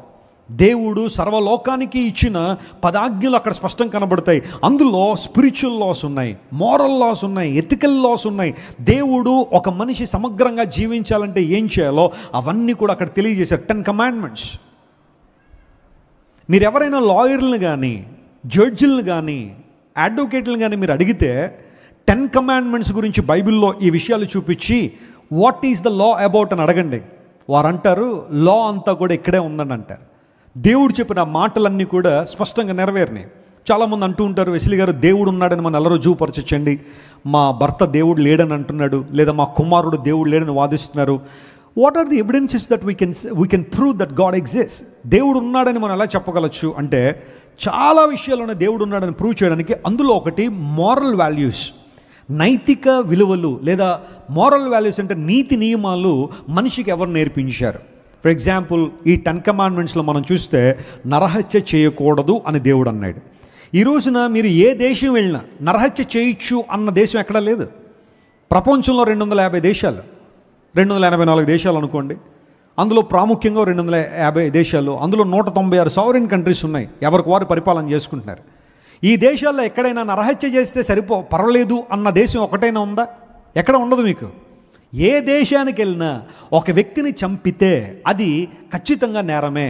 దేవుడు సర్వలోకానికి ఇచ్చిన 10 ఆజ్ఞలు అక్కడ స్పష్టం కనబడతాయి. అందులో స్పిరిచువల్ లాస్ ఉన్నాయి, మోరల్ లాస్ ఉన్నాయి, ఎథికల్ లాస్ ఉన్నాయి. దేవుడు ఒక మనిషి సమగ్రంగా జీవించాలంటే ఏం చేయాలో అవన్నీ కూడా అక్కడ తెలియజేశారు. 10 commandments. మీరు ఎవరైనా లాయర్లను కానీ, జడ్జిలను కానీ, అడ్వకేట్లను కానీ మీరు అడిగితే 10 commandments గురించి బైబిల్లో ఈ విషయాలు చూపించి what is the law about అని అడగండి. వారు అంటారు లా అంతా కూడా ఇక్కడే ఉందని అంటారు. దేవుడు చెప్పిన మాటలన్నీ కూడా స్పష్టంగా నెరవేరినాయి. చాలామంది అంటూ ఉంటారు, వెస్లీ గారు దేవుడు ఉన్నాడని మనం ఎలా రుజువుపరచండి, మా భర్త దేవుడు లేడని అంటున్నాడు, లేదా మా కుమారుడు దేవుడు లేడని వాదిస్తున్నారు. What are the evidences that we can prove that God exist? దేవుడు ఉన్నాడని మనం ఎలా చెప్పగలచ్చు అంటే, చాలా విషయాల్లోనే దేవుడు ఉన్నాడని ప్రూవ్ చేయడానికి అందులో ఒకటి మారల్ వాల్యూస్, నైతిక విలువలు, లేదా మారల్ వాల్యూస్ అంటే నీతి నియమాలు మనిషికి ఎవరు నేర్పించారు. ఫర్ ఎగ్జాంపుల్ ఈ 10 commandmentsలో మనం చూస్తే నరహత్య చేయకూడదు అని దేవుడు అన్నాడు. ఈ రోజున మీరు ఏ దేశం వెళ్ళినా నరహత్య చేయొచ్చు అన్న దేశం ఎక్కడా లేదు. ప్రపంచంలో 250 దేశాలు, 284 దేశాలు అనుకోండి. అందులో ప్రాముఖ్యంగా 250 దేశాలు, అందులో 196 సావరెన్ కంట్రీస్ ఉన్నాయి. ఎవరికి వారు పరిపాలన చేసుకుంటున్నారు. ఈ దేశాల్లో ఎక్కడైనా నరహత్య చేస్తే పర్వాలేదు అన్న దేశం ఒకటైనా ఉందా? ఎక్కడ ఉండదు. మీకు ఏ దేశానికి వెళ్ళినా ఒక వ్యక్తిని చంపితే అది ఖచ్చితంగా నేరమే.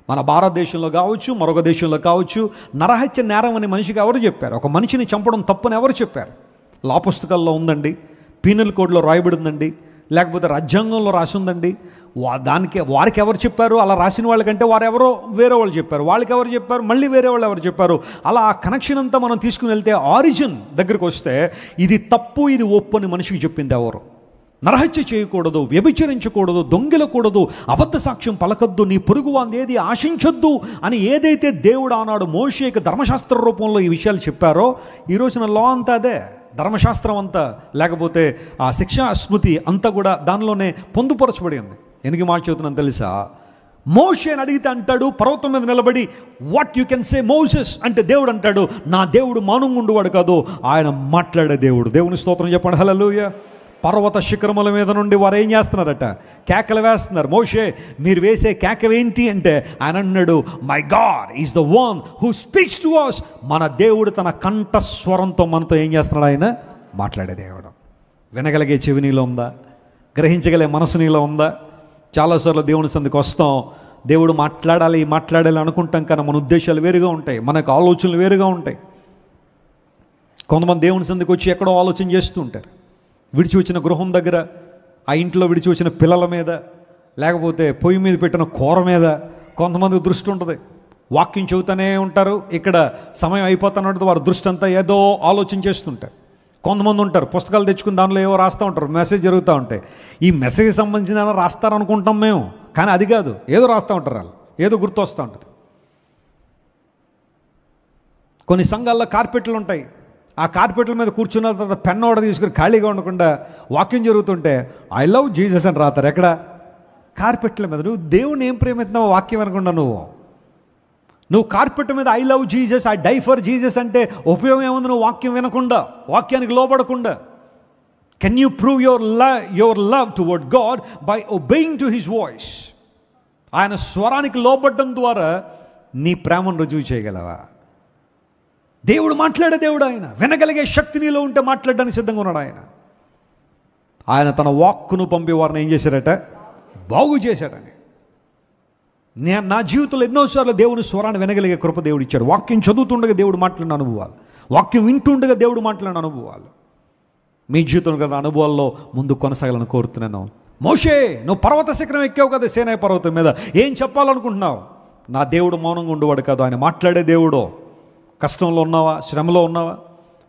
మన భారతదేశంలో కావచ్చు, మరొక దేశంలో కావచ్చు, నరహత్య నేరం అని మనిషికి ఎవరు చెప్పారు? ఒక మనిషిని చంపడం తప్పని ఎవరు చెప్పారు? లా పుస్తకాల్లో ఉందండి, పీనల్ కోడ్లో రాయబడిందండి, లేకపోతే రాజ్యాంగంలో రాసి ఉందండి, వారికి ఎవరు చెప్పారు, అలా రాసిన వాళ్ళకంటే వారెవరో వేరే వాళ్ళు చెప్పారు, వాళ్ళకి ఎవరు చెప్పారు, మళ్ళీ వేరే వాళ్ళు ఎవరు చెప్పారు, అలా ఆ కనెక్షన్ అంతా మనం తీసుకుని వెళ్తే ఆరిజిన్ దగ్గరికి వస్తే ఇది తప్పు ఇది ఒప్పు అని మనిషికి చెప్పింది ఎవరు? నరహత్య చేయకూడదు, వ్యభిచరించకూడదు, దొంగిలకూడదు, అబద్ధ సాక్ష్యం పలకద్దు, నీ పొరుగు వాంది ఏది ఆశించొద్దు అని ఏదైతే దేవుడు ఆనాడు మోషేకి ధర్మశాస్త్ర రూపంలో ఈ విషయాలు చెప్పారో, ఈ రోజున లా అంతా అదే, ధర్మశాస్త్రం అంతా, లేకపోతే ఆ శిక్షా స్మృతి అంతా కూడా దానిలోనే పొందుపరచబడి ఉంది. ఎందుకు మాట చెబుతున్నాను తెలుసా? మోషేని అడిగితే అంటాడు పర్వతం మీద నిలబడి, what you can say Moses అంటే దేవుడు అంటాడు, నా దేవుడు మౌనంగా ఉండేవాడు కాదు, ఆయన మాట్లాడే దేవుడు. దేవుని స్తోత్రం చెప్పండి, హల్లెలూయా. పర్వత శిఖరముల మీద నుండి వారు ఏం చేస్తున్నారట? కేకలు వేస్తున్నారు. మోషే మీరు వేసే కేక ఏంటి అంటే ఆయన అన్నాడు, my God is the one who speaks to us. మన దేవుడు తన కంఠస్వరంతో మనతో ఏం చేస్తున్నాడు? ఆయన మాట్లాడే దేవుడు. వినగలిగే చెవి నీలో ఉందా? గ్రహించగలిగే మనసు నీలో ఉందా? చాలాసార్లు దేవుని సందుకు వస్తాం, దేవుడు మాట్లాడాలి అనుకుంటాం, కానీ మన ఉద్దేశాలు వేరుగా ఉంటాయి, మనకు ఆలోచనలు వేరుగా ఉంటాయి. కొంతమంది దేవుని సందుకు వచ్చి ఎక్కడో ఆలోచన చేస్తూ ఉంటారు. విడిచి వచ్చిన గృహం దగ్గర, ఆ ఇంట్లో విడిచి వచ్చిన పిల్లల మీద, లేకపోతే పొయ్యి మీద పెట్టిన కూర మీద కొంతమందికి దృష్టి ఉంటుంది. వాక్యం చెబుతూనే ఉంటారు, ఇక్కడ సమయం అయిపోతున్నట్టు వారి దృష్టి అంతా ఏదో ఆలోచన చేస్తుంటారు. కొంతమంది ఉంటారు పుస్తకాలు తెచ్చుకుని దానిలో ఏవో రాస్తూ ఉంటారు, మెసేజ్ జరుగుతూ ఉంటాయి. ఈ మెసేజ్ సంబంధించిన రాస్తారనుకుంటాం మేము, కానీ అది కాదు, ఏదో రాస్తూ ఉంటారు వాళ్ళు, ఏదో గుర్తు వస్తూ ఉంటుంది. కొన్ని సంఘాల్లో కార్పెట్లు ఉంటాయి, ఆ కార్పెట్ల మీద కూర్చున్న తర్వాత పెన్ ఒకటి తీసుకుని ఖాళీగా ఉండకుండా వాక్యం జరుగుతుంటే ఐ లవ్ జీసస్ అని రాస్తారు. ఎక్కడ? కార్పెట్ల మీద. నువ్వు దేవుని ఏం ప్రేమిస్తున్నావు? వాక్యం అనకుండా నువ్వు కార్పెట్ మీద I love Jesus, I die for Jesus అంటే ఉపయోగం ఏముంది? నువ్వు వాక్యం వినకుండా, వాక్యానికి లోబడకుండా. Can you prove your love toward God by obeying to his voice? ఆయన స్వరానికి లోబడడం ద్వారా నీ ప్రేమను రుజువు చేయగలవా? దేవుడు మాట్లాడే దేవుడు, ఆయన వినగలిగే శక్తి నీలో ఉంటే మాట్లాడడానికి సిద్ధంగా ఉన్నాడు. ఆయన తన వాక్కును పంపి వారిని ఏం చేశారట? బాగు చేశాడని. నా జీవితంలో ఎన్నోసార్లు దేవుని స్వరాన్ని వినగలిగే కృప దేవుడు ఇచ్చాడు. వాక్యం చదువుతుండగా దేవుడు మాట్లాడిన అనుభవాలు, వాక్యం వింటుండగా దేవుడు మాట్లాడిన అనుభవాలు. మీ జీవితంలో గల అనుభవాల్లో ముందు కొనసాగాలని కోరుతున్నాను. మోషే, నువ్వు పర్వత శిఖరం ఎక్కావు కదా, సేనాయి పర్వతం మీద, ఏం చెప్పాలనుకుంటున్నావు? నా దేవుడు మౌనంగా ఉండేవాడు కాదు, ఆయన మాట్లాడే దేవుడు. కష్టంలో ఉన్నావా? శ్రమలో ఉన్నావా?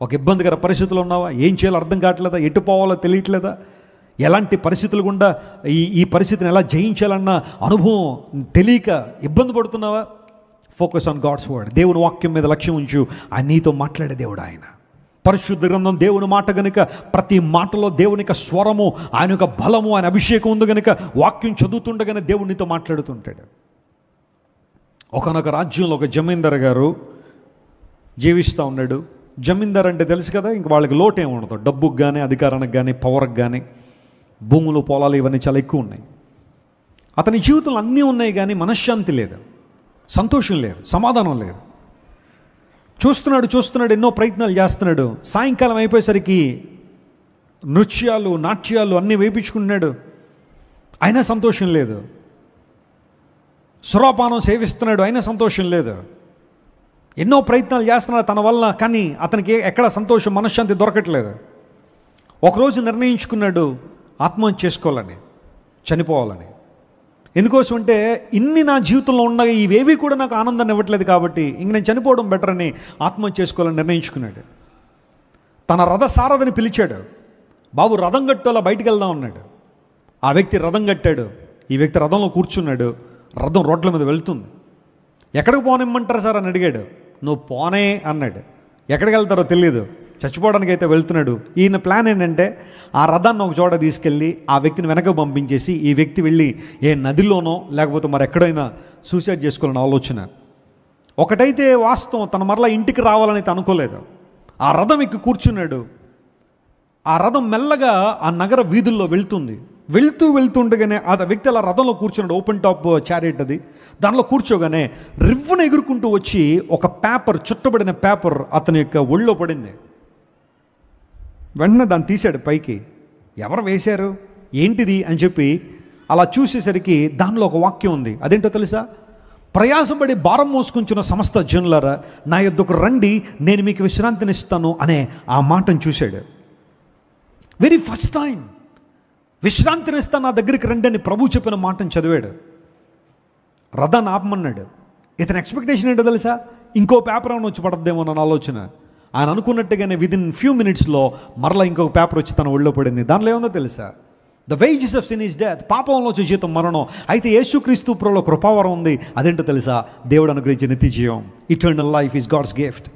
ఒక ఇబ్బందికర పరిస్థితులు ఉన్నావా? ఏం చేయాలో అర్థం కావట్లేదా? ఎటు పోవాలో తెలియట్లేదా? ఎలాంటి పరిస్థితులు గుండా ఈ పరిస్థితిని ఎలా జయించాలన్న అనుభవం తెలియక ఇబ్బంది పడుతున్నావా? Focus on God's word. దేవుని వాక్యం మీద లక్ష్యం ఉంచు. ఆయన నీతో మాట్లాడే దేవుడు. ఆయన పరిశుద్ధ గ్రంథం దేవుని మాట గనుక ప్రతి మాటలో దేవుని యొక్క స్వరము, ఆయన యొక్క బలము, ఆయన అభిషేకం ఉంది కనుక వాక్యం చదువుతుండగానే దేవుడు నీతో మాట్లాడుతుంటాడు. ఒకనొక రాజ్యంలో ఒక జమీందార్ గారు జీవిస్తూ ఉన్నాడు. జమీందార్ అంటే తెలుసు కదా, ఇంక వాళ్ళకి లోటు ఏమి ఉండదు. డబ్బుకు కానీ, అధికారానికి కానీ, పవర్కి కానీ, భూములు పొలాలు ఇవన్నీ చాలా ఎక్కువ ఉన్నాయి. అతని జీవితంలో అన్నీ ఉన్నాయి కానీ మనశ్శాంతి లేదు, సంతోషం లేదు, సమాధానం లేదు. చూస్తున్నాడు, ఎన్నో ప్రయత్నాలు చేస్తున్నాడు. సాయంకాలం అయిపోయేసరికి నృత్యాలు, నాట్యాలు అన్నీ వేయించుకుంటున్నాడు, అయినా సంతోషం లేదు. సురాపానం సేవిస్తున్నాడు, అయినా సంతోషం లేదు. ఎన్నో ప్రయత్నాలు చేస్తున్నాడు తన వల్ల, కానీ అతనికి ఎక్కడ సంతోషం, మనశ్శాంతి దొరకట్లేదు. ఒకరోజు నిర్ణయించుకున్నాడు ఆత్మహత్య చేసుకోవాలని, చనిపోవాలని. ఎందుకోసం అంటే ఇన్ని నా జీవితంలో ఉండగా ఇవేవి కూడా నాకు ఆనందాన్ని ఇవ్వట్లేదు కాబట్టి ఇంక నేను చనిపోవడం బెటర్ అని ఆత్మహత్య చేసుకోవాలని నిర్ణయించుకున్నాడు. తన రథ సారథిని పిలిచాడు. బాబు రథం కట్టేలా బయటికి వెళ్దాం అన్నాడు. ఆ వ్యక్తి రథం కట్టాడు. ఈ వ్యక్తి రథంలో కూర్చున్నాడు. రథం రోడ్ల మీద వెళ్తుంది. ఎక్కడికి పోనిమ్మంటారు సార్ అని అడిగాడు. నువ్వు పోనే అన్నాడు. ఎక్కడికి వెళ్తారో తెలియదు, చచ్చిపోవడానికి అయితే వెళ్తున్నాడు. ఈయన ప్లాన్ ఏంటంటే ఆ రథాన్ని ఒక చోట తీసుకెళ్ళి ఆ వ్యక్తిని వెనక పంపించేసి ఈ వ్యక్తి వెళ్ళి ఏ నదిలోనో లేకపోతే మరి ఎక్కడైనా సూసైడ్ చేసుకోవాలని ఆలోచన. ఒకటైతే వాస్తవం, తన మరలా ఇంటికి రావాలని అనుకోలేదు. ఆ రథం ఎక్కి కూర్చున్నాడు. ఆ రథం మెల్లగా ఆ నగర వీధుల్లో వెళ్తుండగానే ఆ వ్యక్తి అలా రథంలో కూర్చున్నాడు. ఓపెన్ టాప్ చారియట్ అది. దానిలో కూర్చోగానే రివ్వున ఎగురుకుంటూ వచ్చి ఒక పేపర్, చుట్టబడిన పేపర్ అతని యొక్క ఒళ్ళో పడింది. వెంటనే దాన్ని తీశాడు పైకి. ఎవరు వేశారు, ఏంటిది అని చెప్పి అలా చూసేసరికి దానిలో ఒక వాక్యం ఉంది. అదేంటో తెలుసా? ప్రయాసపడి భారం మోసుకుంటున్న సమస్త జనులారా నా యొద్దకు రండి, నేను మీకు విశ్రాంతినిస్తాను అనే ఆ మాటను చూశాడు. వెరీ ఫస్ట్ టైం విశ్రాంతినిస్తాను, నా దగ్గరికి రండి అని ప్రభు చెప్పిన మాటను చదివాడు. రథాన్ని ఆపమన్నాడు. ఇతని ఎక్స్పెక్టేషన్ ఏంటో తెలుసా? ఇంకో పేపర్ ఏమైనా వచ్చి పడద్దేమో నా ఆలోచన. ఆయన అనుకున్నట్టుగానే విదిన్ ఫ్యూ మినిట్స్లో మరలా ఇంకొక పేపర్ వచ్చి తన ఒళ్ళో పడింది. దానిలో ఏముందో తెలుసా? The wages of sin is death. పాపంలో వచ్చే జీతం మరణం. అయితే యేసుక్రీస్తు ప్రభువులో కృపావరం ఉంది. అదేంటో తెలుసా? దేవుడు అనుగ్రహించిన నిత్య జీవం. Eternal life is God's gift.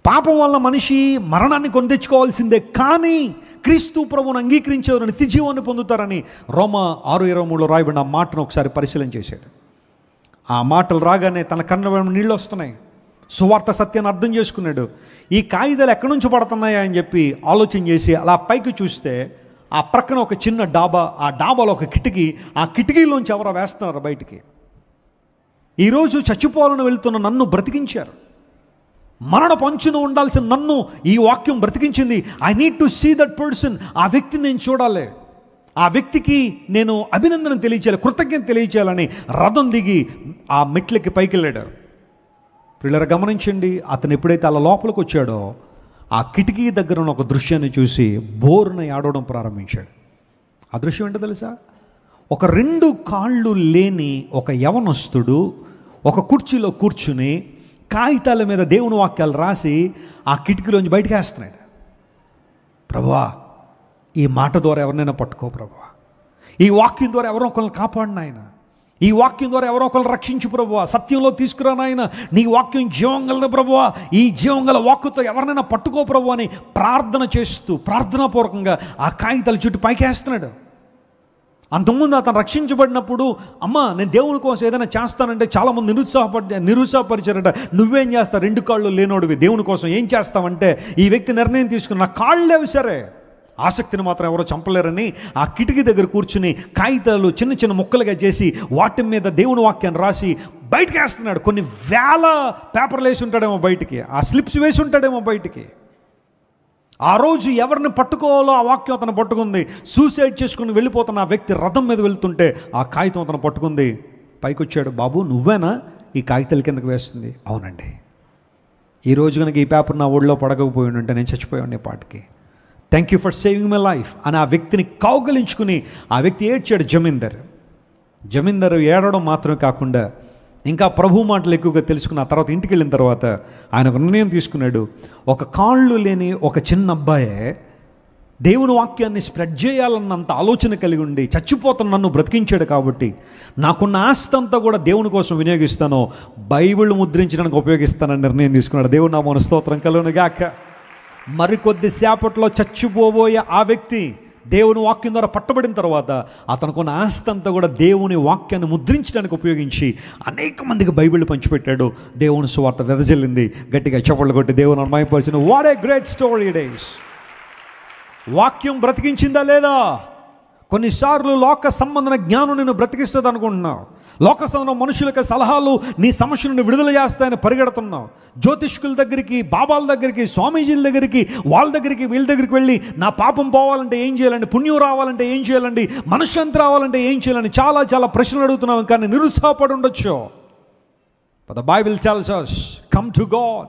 పాపం వల్ల మనిషి మరణాన్ని కొని తెచ్చుకోవాల్సిందే, కానీ క్రీస్తు ప్రభువును అంగీకరించేవారు నిత్య జీవాన్ని పొందుతారని రోమా 6:23 రాయబడిన ఆ మాటను ఒకసారి పరిశీలన చేశాడు. ఆ మాటలు రాగానే తన కళ్ళ వెంట నీళ్ళు వస్తున్నాయి. సువార్త సత్యాన్ని అర్థం చేసుకున్నాడు. ఈ కాగితాలు ఎక్కడి నుంచి పడుతున్నాయా అని చెప్పి ఆలోచన చేసి అలా పైకి చూస్తే ఆ ప్రక్కన ఒక చిన్న డాబా, ఆ డాబాలో ఒక కిటికీ, ఆ కిటికీలోంచి ఎవరో వేస్తున్నారు బయటికి. ఈరోజు చచ్చిపోవాలని వెళ్తున్న నన్ను బ్రతికించారు. మరణ పంచును ఉండాల్సిన నన్ను ఈ వాక్యం బ్రతికించింది. I need to see that person. ఆ వ్యక్తిని నేను చూడాలి, ఆ వ్యక్తికి నేను అభినందన తెలియచేయాలి, కృతజ్ఞత తెలియచేయాలని రథం దిగి ఆ మెట్లకి పైకి వెళ్ళాడు. పిల్లలు గమనించండి, అతను ఎప్పుడైతే అలా లోపలికి వచ్చాడో ఆ కిటికీ దగ్గర ఉన్న ఒక దృశ్యాన్ని చూసి బోరున ఏడవడం ప్రారంభించాడు. ఆ దృశ్యం ఏంటో తెలుసా? ఒక 2 కాళ్ళు లేని ఒక యవనస్తుడు ఒక కుర్చీలో కూర్చుని కాగితాల మీద దేవుని వాక్యాలు రాసి ఆ కిటికీలోంచి బయటకు వేస్తున్నాడు. ప్రభువా, ఈ మాట ద్వారా ఎవరినైనా పట్టుకో ప్రభువా, ఈ వాక్యం ద్వారా ఎవరో ఒకరిని కాపాడిన ఆయన, ఈ వాక్యం ద్వారా ఎవరో ఒకరు రక్షించు ప్రభువా, సత్యంలో తీసుకురా నాయన, నీ వాక్యం జీవం గలదు ప్రభువా, ఈ జీవం గల వాక్కుతో ఎవరినైనా పట్టుకో ప్రభు అని ప్రార్థన చేస్తూ ప్రార్థనాపూర్వకంగా ఆ కాగితాల చుట్టూ పైకేస్తున్నాడు. అంతకుముందు అతను రక్షించబడినప్పుడు, అమ్మ నేను దేవుని కోసం ఏదైనా చేస్తానంటే చాలామంది నిరుత్సాహపరిచారట. నువ్వేం చేస్తావు, 2 కాళ్ళు లేనోడివి, దేవుని కోసం ఏం చేస్తావంటే ఈ వ్యక్తి నిర్ణయం తీసుకుని నా కాళ్ళు లేవు సరే, ఆసక్తిని మాత్రం ఎవరో చంపలేరని ఆ కిటికీ దగ్గర కూర్చుని కాగితాలు చిన్న చిన్న ముక్కలుగా చేసి వాటి మీద దేవుని వాక్యాన్ని రాసి బయటకు వేస్తున్నాడు. కొన్ని వేల పేపర్లు వేసి ఉంటాడేమో బయటికి, ఆ స్లిప్స్ వేసి ఉంటాడేమో బయటికి. ఆ రోజు ఎవరిని పట్టుకోవాలో ఆ వాక్యం అతను పట్టుకుంది. సూసైడ్ చేసుకుని వెళ్ళిపోతున్న ఆ వ్యక్తి రథం మీద వెళ్తుంటే ఆ కాగితం అతను పట్టుకుంది. పైకి వచ్చాడు. బాబు నువ్వేనా ఈ కాగితాల కిందకు వేస్తుంది? అవునండి. ఈరోజు కనుక ఈ పేపర్ నా ఒళ్ళో పడకపోయి ఉంటే నేను చచ్చిపోయాను పాటికి. Thank you for saving my life అని ఆ వ్యక్తిని కౌగలించుకుని ఆ వ్యక్తి ఏడ్చాడు. జమీందర్ ఏడవడం మాత్రమే కాకుండా ఇంకా ప్రభు మాటలు ఎక్కువగా తెలుసుకున్న తర్వాత ఇంటికి వెళ్ళిన తర్వాత ఆయన ఒక నిర్ణయం తీసుకున్నాడు. ఒక కాళ్ళు లేని ఒక చిన్న అబ్బాయే దేవుని వాక్యాన్ని స్ప్రెడ్ చేయాలన్నంత ఆలోచన కలిగి ఉండి చచ్చిపోతున్న నన్ను బ్రతికించాడు కాబట్టి నాకున్న ఆస్తి అంతా కూడా దేవుని కోసం వినియోగిస్తాను, బైబిల్ ముద్రించడానికి ఉపయోగిస్తానని నిర్ణయం తీసుకున్నాడు. దేవుని నామమున స్తోత్రం కలుగును గాక. మరికొద్ది సేపట్లో చచ్చిపోబోయే ఆ వ్యక్తి దేవుని వాక్యం ద్వారా పట్టబడిన తర్వాత అతనుకున్న ఆస్తి అంతా కూడా దేవుని వాక్యాన్ని ముద్రించడానికి ఉపయోగించి అనేక మందికి బైబిల్ పంచిపెట్టాడు. దేవుని సువార్త వెదజల్లింది. గట్టిగా చప్పట్లు కొట్టి దేవుని అన్మాయపరిచిన what a great story days. వాక్యం బ్రతికించిందా లేదా? కొన్నిసార్లు లోక సంబంధన జ్ఞానం నేను బ్రతికిస్తుంది అనుకుంటున్నావు. లోక సంబంధం మనుషులకు సలహాలు నీ సమస్యలను విడుదల చేస్తాయని పరిగెడుతున్నావు. జ్యోతిష్కుల దగ్గరికి, బాబాల దగ్గరికి, స్వామీజీల దగ్గరికి, వాళ్ళ దగ్గరికి, వీళ్ళ దగ్గరికి వెళ్ళి నా పాపం పోవాలంటే ఏం చేయాలండి, పుణ్యం రావాలంటే ఏం చేయాలండి, మనశ్శాంతి రావాలంటే ఏం చేయాలని చాలా చాలా ప్రశ్నలు అడుగుతున్నావు. కానీ నిరుత్సాహపడి ఉండొచ్చు. But the Bible tells us, come to God.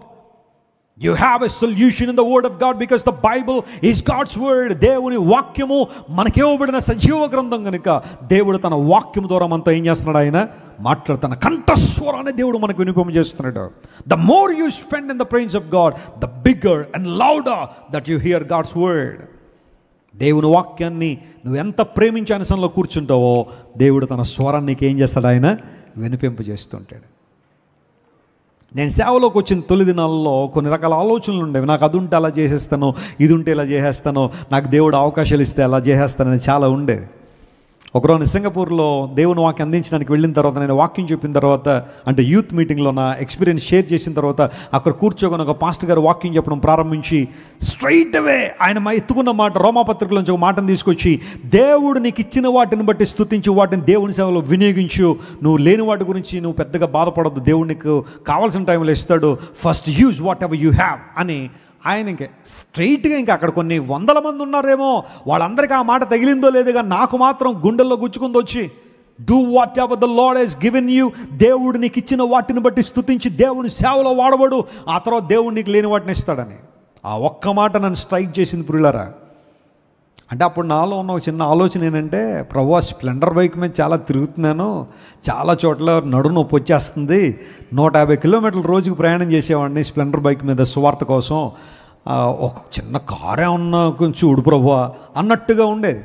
You have a solution in the word of God because the Bible is God's word. దేవుని వాక్యము మనకి ఇవ్వబడిన సజీవ గ్రంథం కనుక దేవుడు తన వాక్యం ద్వారా మనతో ఏం చేస్తున్నాడు? ఆయన మాట్లాడుతున్న కంఠస్వరాన్ని దేవుడు మనకు వినిపింపజేస్తున్నాడు. The more you spend in the presence of God, the bigger and louder that you hear God's word. దేవుని వాక్యాన్ని నువ్వు ఎంత ప్రేమించి అనుసరణలో కూర్చుంటావో దేవుడు తన స్వరాన్ని నీకు ఏం చేస్తాడు? ఆయన వినిపింపజేస్తుంటాడు. నేను సేవలోకి వచ్చిన తొలి దినాల్లో కొన్ని రకాల ఆలోచనలు ఉండేవి. నాకు అది ఉంటే అలా చేసేస్తాను, ఇది ఉంటే ఇలా చేసేస్తాను, నాకు దేవుడు అవకాశాలు ఇస్తే అలా చేసేస్తానని చాలా ఉండేది. ఒకరోజు సింగపూర్లో దేవుని వాక్యం అందించడానికి వెళ్ళిన తర్వాత నేను వాక్యం చెప్పిన తర్వాత, అంటే యూత్ మీటింగ్లో నా ఎక్స్పీరియన్స్ షేర్ చేసిన తర్వాత అక్కడ కూర్చోగానే ఒక పాస్టర్ గారు వాక్యం చెప్పడం ప్రారంభించి స్ట్రైట్ అవే ఆయన ఎత్తుకున్న మాట, రోమాపత్రికలోంచి ఒక మాటను తీసుకొచ్చి, దేవుడు నీకు ఇచ్చిన వాటిని బట్టి స్తుతించు, వాటిని దేవుని సేవలో వినియోగించు, నువ్వు లేని వాటి గురించి నువ్వు పెద్దగా బాధపడద్దు, దేవుడు నీకు కావాల్సిన టైంలో ఇస్తాడు, first use what ever you have అని ఆయన ఇంకా స్ట్రైట్గా, ఇంకా అక్కడ కొన్ని 100 మంది ఉన్నారేమో, వాళ్ళందరికీ ఆ మాట తగిలిందో లేదో కానీ నాకు మాత్రం గుండెల్లో గుచ్చుకుందో వచ్చి, do what ever the lord has given you, దేవుడు నీకు ఇచ్చిన వాటిని బట్టి స్తుతించి దేవుని సేవలో వాడబడు, ఆ తర్వాత దేవుడు నీకు లేని వాటిని ఇస్తాడని. ఆ ఒక్క మాట నన్ను స్ట్రైక్ చేసింది ప్రియులారా. అంటే అప్పుడు నాలో ఉన్న ఒక చిన్న ఆలోచన ఏంటంటే, ప్రభు స్ప్లెండర్ బైక్ మీద చాలా తిరుగుతున్నాను, చాలా చోట్ల నడుము నొప్పి వచ్చేస్తుంది, 150 కిలోమీటర్ల రోజుకు ప్రయాణం చేసేవాడిని స్ప్లెండర్ బైక్ మీద సువార్త కోసం, ఒక చిన్న కారే ఉన్న కొంచెం చూడు ప్రభు అన్నట్టుగా ఉండేది.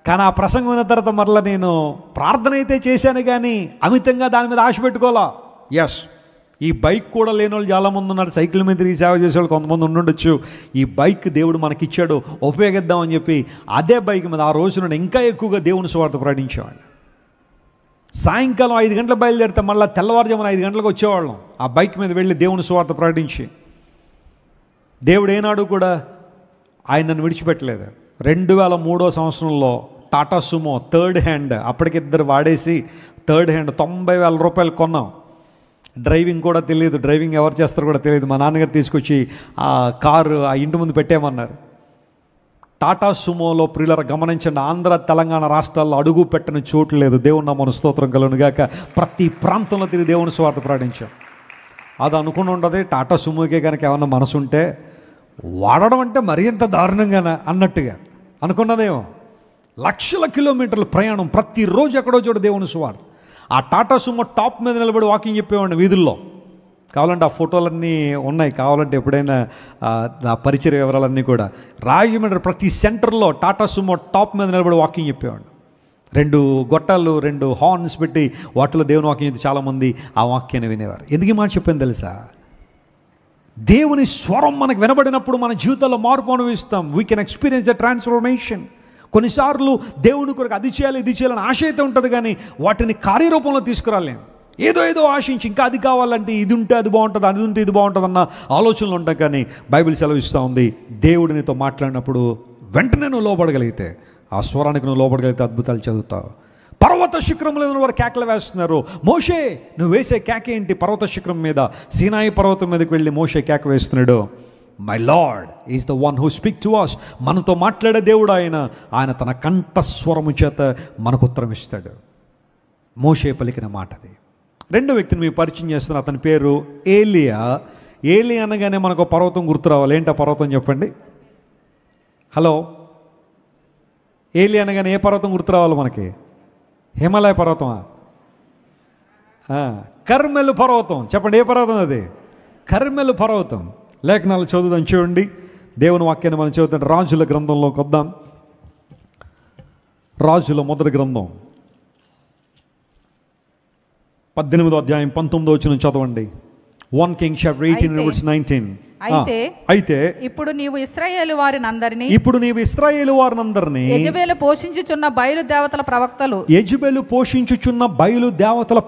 కానీ ఆ ప్రసంగం అయిన తర్వాత మరలా నేను ప్రార్థన అయితే చేశాను, కానీ అమితంగా దాని మీద ఆశ పెట్టుకోవాలా. ఎస్, ఈ బైక్ కూడా లేని వాళ్ళు చాలామంది ఉన్నారు, సైకిల్ మీద తిరిగి సేవ చేసేవాళ్ళు కొంతమంది ఉండుండొచ్చు. ఈ బైక్ దేవుడు మనకిచ్చాడు, ఉపయోగిద్దామని చెప్పి అదే బైక్ మీద ఆ రోజు నుండి ఇంకా ఎక్కువగా దేవుని సువార్త ప్రకటించేవాళ్ళు. సాయంకాలం 5 గంటలకు బయలుదేరితే మళ్ళీ తెల్లవారుజామున 5 గంటలకు వచ్చేవాళ్ళం ఆ బైక్ మీద వెళ్ళి దేవుని సువార్త ప్రకటించి. దేవుడు ఏనాడు కూడా ఆయన నన్ను విడిచిపెట్టలేదు. 2003 సంవత్సరంలో టాటా సుమో థర్డ్ హ్యాండ్, అప్పటికిద్దరు వాడేసి థర్డ్ హ్యాండ్ 90,000 రూపాయలు కొన్నాం. డ్రైవింగ్ కూడా తెలియదు, డ్రైవింగ్ ఎవరు చేస్తారో కూడా తెలియదు. మా నాన్నగారు తీసుకొచ్చి ఆ కారు ఆ ఇంటి ముందు పెట్టేయమన్నారు. టాటా సుమోలో ప్రియులరా గమనించండి, ఆంధ్ర తెలంగాణ రాష్ట్రాల్లో అడుగు పెట్టని చోటు లేదు. దేవుని నామమున స్తోత్రం కలుగునుగాక. ప్రతి ప్రాంతంలో తిరిగి దేవుని సువార్త ప్రకటించాం. అది అనుకుని ఉండదు, టాటా సుమోకే కనుక ఏమన్నా మనసు ఉంటే వాడడం అంటే మరింత దారుణంగా అన్నట్టుగా అనుకున్నదేమో. లక్షల కిలోమీటర్ల ప్రయాణం, ప్రతిరోజు ఎక్కడో చోట దేవుని సువార్త. ఆ టాటా సుమో టాప్ మీద నిలబడి వాకింగ్ చెప్పేవాడిని వీధుల్లో. కావాలంటే ఆ ఫోటోలన్నీ ఉన్నాయి, కావాలంటే ఎప్పుడైనా ఆ పరిచయ వివరాలన్నీ కూడా. రాజమండ్రి ప్రతి సెంటర్లో టాటా సుమో టాప్ మీద నిలబడి వాకింగ్ చెప్పేవాడిని. 2 గొట్టాలు 2 హార్న్స్ పెట్టి వాటిలో దేవుని వాక్యం అయితే చాలామంది ఆ వాక్యాన్ని వినేవారు. ఎందుకు ఈ మాట చెప్పాను తెలుసా? దేవుని స్వరం మనకు వినబడినప్పుడు మన జీవితంలో మార్పు అనుభవిస్తాం. We can experience a transformation. కొన్నిసార్లు దేవుని కొరకు అది చేయాలి ఇది చేయాలని ఆశ అయితే ఉంటుంది, కానీ వాటిని కార్యరూపంలో తీసుకురాలేము. ఏదో ఆశించి ఇంకా అది కావాలంటే ఇది ఉంటే అది బాగుంటుంది, అది ఉంటే ఇది బాగుంటుంది అన్న ఆలోచనలు ఉంటాం. కానీ బైబిల్ సెలవిస్తూ ఉంది, దేవుడు నీతో మాట్లాడినప్పుడు వెంటనే నువ్వు లోపడగలిగితే, ఆ స్వరానికి నువ్వు లోపడగలిగితే అద్భుతాలు చదువుతావు. పర్వత శిఖరంలో ఉన్న వారు కేకలు వేస్తున్నారు. మోషే నువ్వు వేసే కేక ఏంటి? పర్వత శిఖరం మీద, సీనాయి పర్వతం మీదకి వెళ్ళి మోషే కేక వేస్తున్నాడు. My lord is the one who speak to us. మనతో మాట్లాడే దేవుడు ఆయన తన కంఠస్వరము చేత మనకు ఉత్తరం ఇస్తాడు. మోషే పలికిన మాట అది. 2వ వ్యక్తిని మీకు పరిచయం చేస్తున్న, అతని పేరు ఏలియా. ఏలియా అనగానే మనకు పర్వతం గుర్తు రావాలి. ఏంటో పర్వతం చెప్పండి. హలో, ఏలియా అనగానే ఏ పర్వతం గుర్తు రావాలి మనకి? హిమాలయ పర్వతమా? కర్మెలు పర్వతం. చెప్పండి, ఏ పర్వతం అది? కర్మెలు పర్వతం. లేఖనాలు చదువుదాం, చూడండి. దేవుని వాక్యాన్ని మనం చదువుతాం. రాజుల గ్రంథంలోకి వద్దాం. రాజుల మొదటి గ్రంథం 18వ అధ్యాయం 19వ వచనం చదవండి. 1 Kings chapter 18 verse 19. అయితే ఇప్పుడు నీవు ఇశ్రాయేలు వారినందరినీ యెజబెలు పోషించుచున్న బయలు దేవతల